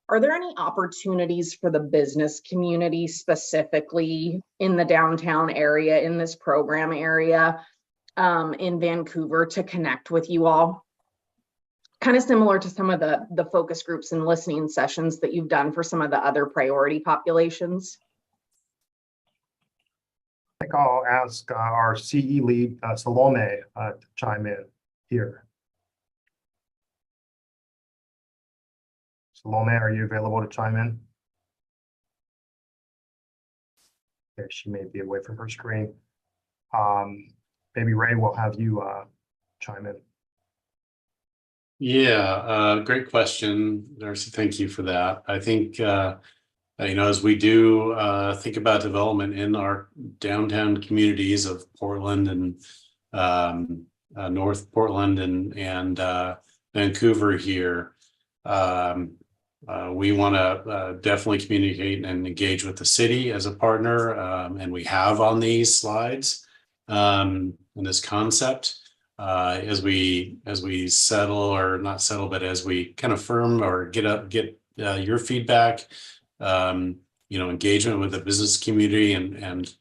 Are there any opportunities for the business community specifically in the downtown area, in this program area in Vancouver to connect with you all? Kind of similar to some of the focus groups and listening sessions that you've done for some of the other priority populations. I think I'll ask our CE lead, Salome, to chime in here. Salome, are you available to chime in? Okay, she may be away from her screen. Maybe Ray will have you chime in. Yeah, great question, Darcy. Thank you for that. I think, as we do think about development in our downtown communities of Portland and North Portland and Vancouver here, we want to definitely communicate and engage with the city as a partner, and we have on these slides in this concept. As we settle, or not settle, but as we kind of firm or get your feedback, engagement with the business community and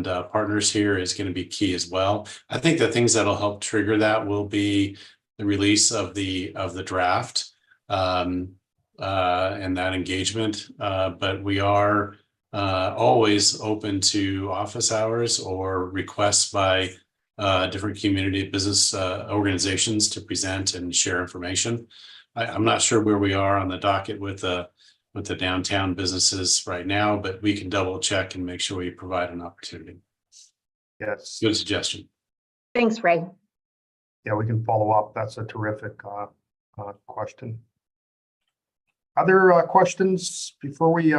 partners here is going to be key as well. I think the things that'll help trigger that will be the release of the draft and that engagement. But we are always open to office hours or requests by different community business organizations to present and share information. I'm not sure where we are on the docket with the downtown businesses right now, but we can double check and make sure we provide an opportunity. Yes. Good suggestion. Thanks, Ray. Yeah, we can follow up. That's a terrific question. Other questions before we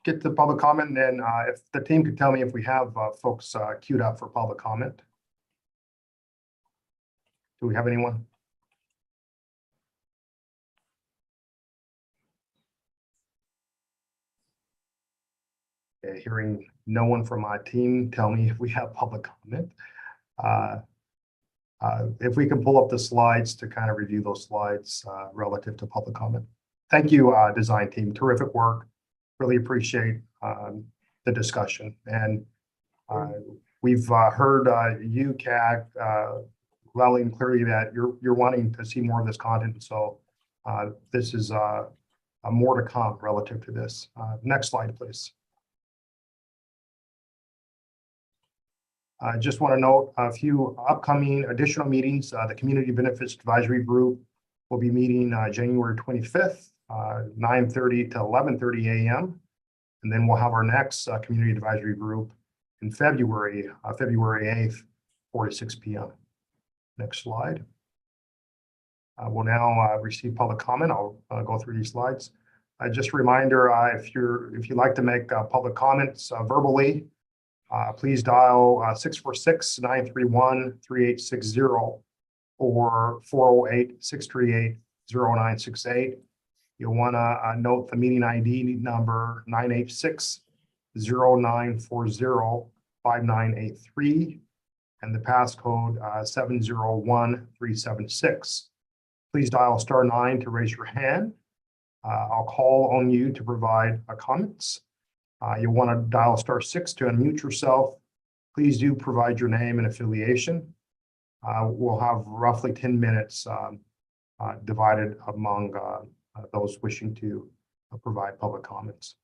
get to public comment? And if the team could tell me if we have folks queued up for public comment. Do we have anyone? Okay, hearing no one from my team tell me if we have public comment. If we can pull up the slides to kind of review those slides relative to public comment. Thank you, design team. Terrific work. Really appreciate the discussion. And we've heard you, CAG, rallying clearly that you're wanting to see more of this content. So this is more to come relative to this. Next slide, please. I just want to note a few upcoming additional meetings. The Community Benefits Advisory Group will be meeting January 25th, 9:30 to 11:30 a.m. And then we'll have our next Community Advisory Group in February 8th, 4 to 6 p.m. Next slide. We'll now receive public comment. I'll go through these slides. Just a reminder, if you'd like to make public comments verbally, please dial 646-931-3860 or 408-638-0968. You'll want to note the meeting ID number 986-0940-5983 and the passcode 701376. Please dial *9 to raise your hand. I'll call on you to provide comments. You'll want to dial *6 to unmute yourself. Please do provide your name and affiliation. We'll have roughly 10 minutes divided among those wishing to provide public comments.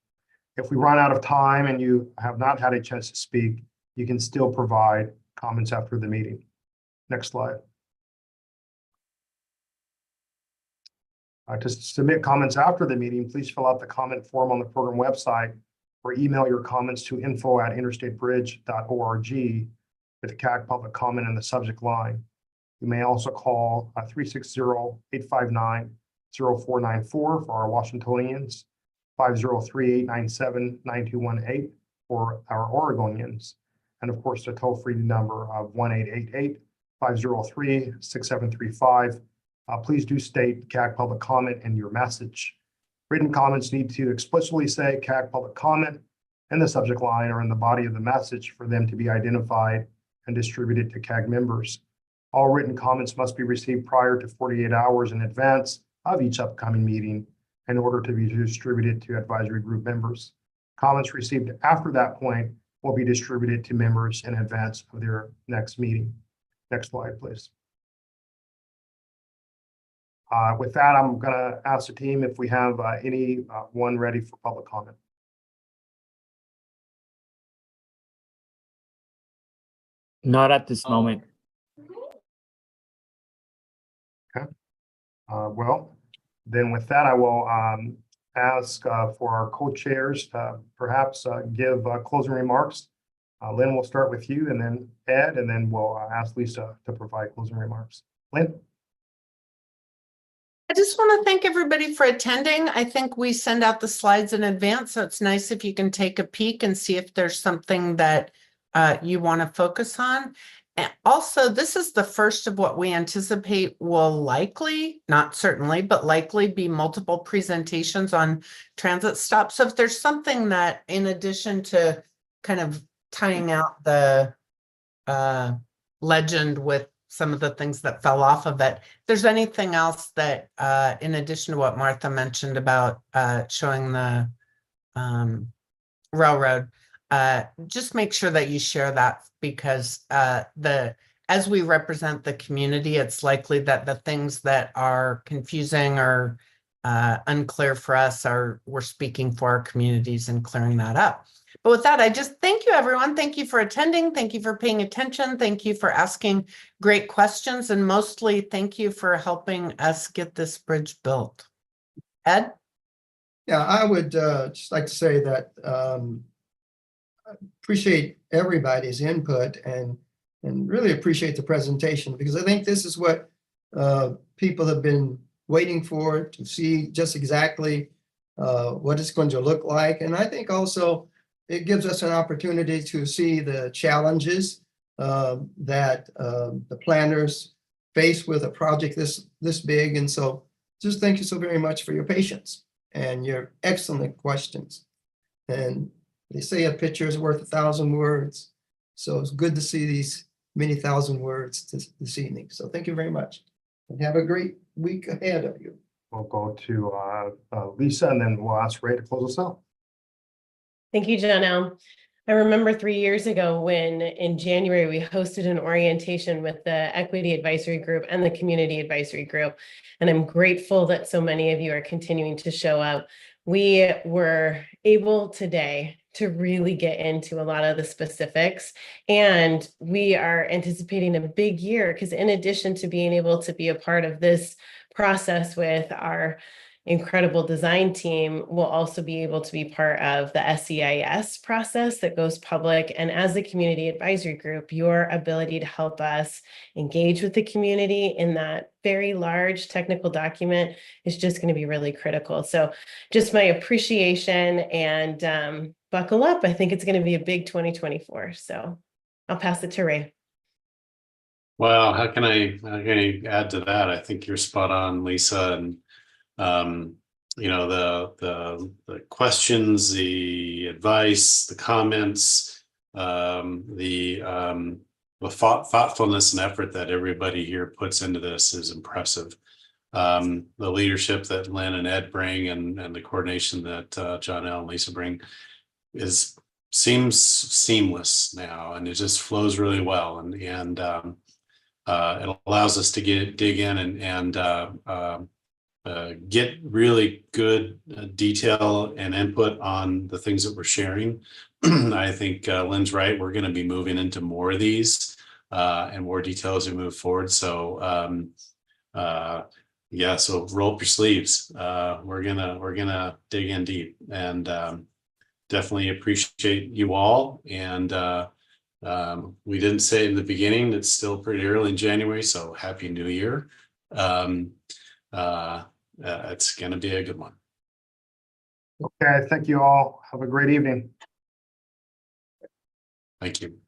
If we run out of time and you have not had a chance to speak, you can still provide comments after the meeting. Next slide. To submit comments after the meeting, please fill out the comment form on the program website or email your comments to info@interstatebridge.org with the CAG public comment in the subject line. You may also call 360-859-0494 for our Washingtonians, 503-897-9218 for our Oregonians, and of course the toll-free number of 1-888-503-6735. Please do state CAG public comment in your message. Written comments need to explicitly say CAG public comment in the subject line or in the body of the message for them to be identified and distributed to CAG members. All written comments must be received prior to 48 hours in advance of each upcoming meeting in order to be distributed to advisory group members. Comments received after that point will be distributed to members in advance of their next meeting. Next slide, please. With that, I'm going to ask the team if we have anyone ready for public comment. Not at this moment. Okay. Well, then with that, I will ask for our co-chairs to perhaps give closing remarks. Lynn, we'll start with you, and then Ed, and then we'll ask Lisa to provide closing remarks. Lynn? I just want to thank everybody for attending. I think we send out the slides in advance, so it's nice if you can take a peek and see if there's something that you want to focus on. And also, this is the first of what we anticipate will likely, not certainly, but likely be multiple presentations on transit stops. So if there's something that, in addition to kind of tying out the legend with some of the things that fell off of it, if there's anything else that, in addition to what Martha mentioned about showing the railroad, just make sure that you share that, because as we represent the community, it's likely that the things that are confusing or unclear for us we're speaking for our communities and clearing that up. But with that, I just thank you, everyone. Thank you for attending. Thank you for paying attention. Thank you for asking great questions. And mostly, thank you for helping us get this bridge built. Ed? Yeah, I would just like to say that appreciate everybody's input and really appreciate the presentation, because I think this is what people have been waiting for, to see just exactly what it's going to look like. And I think also it gives us an opportunity to see the challenges that the planners face with a project this big. And so just thank you so very much for your patience and your excellent questions. And they say a picture is worth 1,000 words. So it's good to see these many thousand words this evening. So thank you very much. And have a great week ahead of you. We'll go to Lisa, and then we'll ask Ray to close us out. Thank you, Johnell. I remember 3 years ago when in January we hosted an orientation with the Equity Advisory Group and the Community Advisory Group. And I'm grateful that so many of you are continuing to show up. We were able today to really get into a lot of the specifics, and we are anticipating a big year, because in addition to being able to be a part of this process with our incredible design team, we'll also be able to be part of the SEIS process that goes public. And as a community advisory group, your ability to help us engage with the community in that very large technical document is just going to be really critical. So just my appreciation, and buckle up. I think it's going to be a big 2024. So I'll pass it to Ray. Well, how can I add to that? I think you're spot on, Lisa. And you know, the questions, the advice, the comments, the thoughtfulness and effort that everybody here puts into this is impressive. The leadership that Lynn and Ed bring, and the coordination that Johnell and Lisa bring seems seamless now, and it just flows really well. And it allows us to dig in and get really good detail and input on the things that we're sharing. I think Lynn's right. We're going to be moving into more of these and more detail as we move forward. So yeah, so roll up your sleeves. We're gonna dig in deep, and definitely appreciate you all. And we didn't say in the beginning, it's still pretty early in January, so Happy New Year. It's going to be a good one. Okay, thank you all. Have a great evening. Thank you.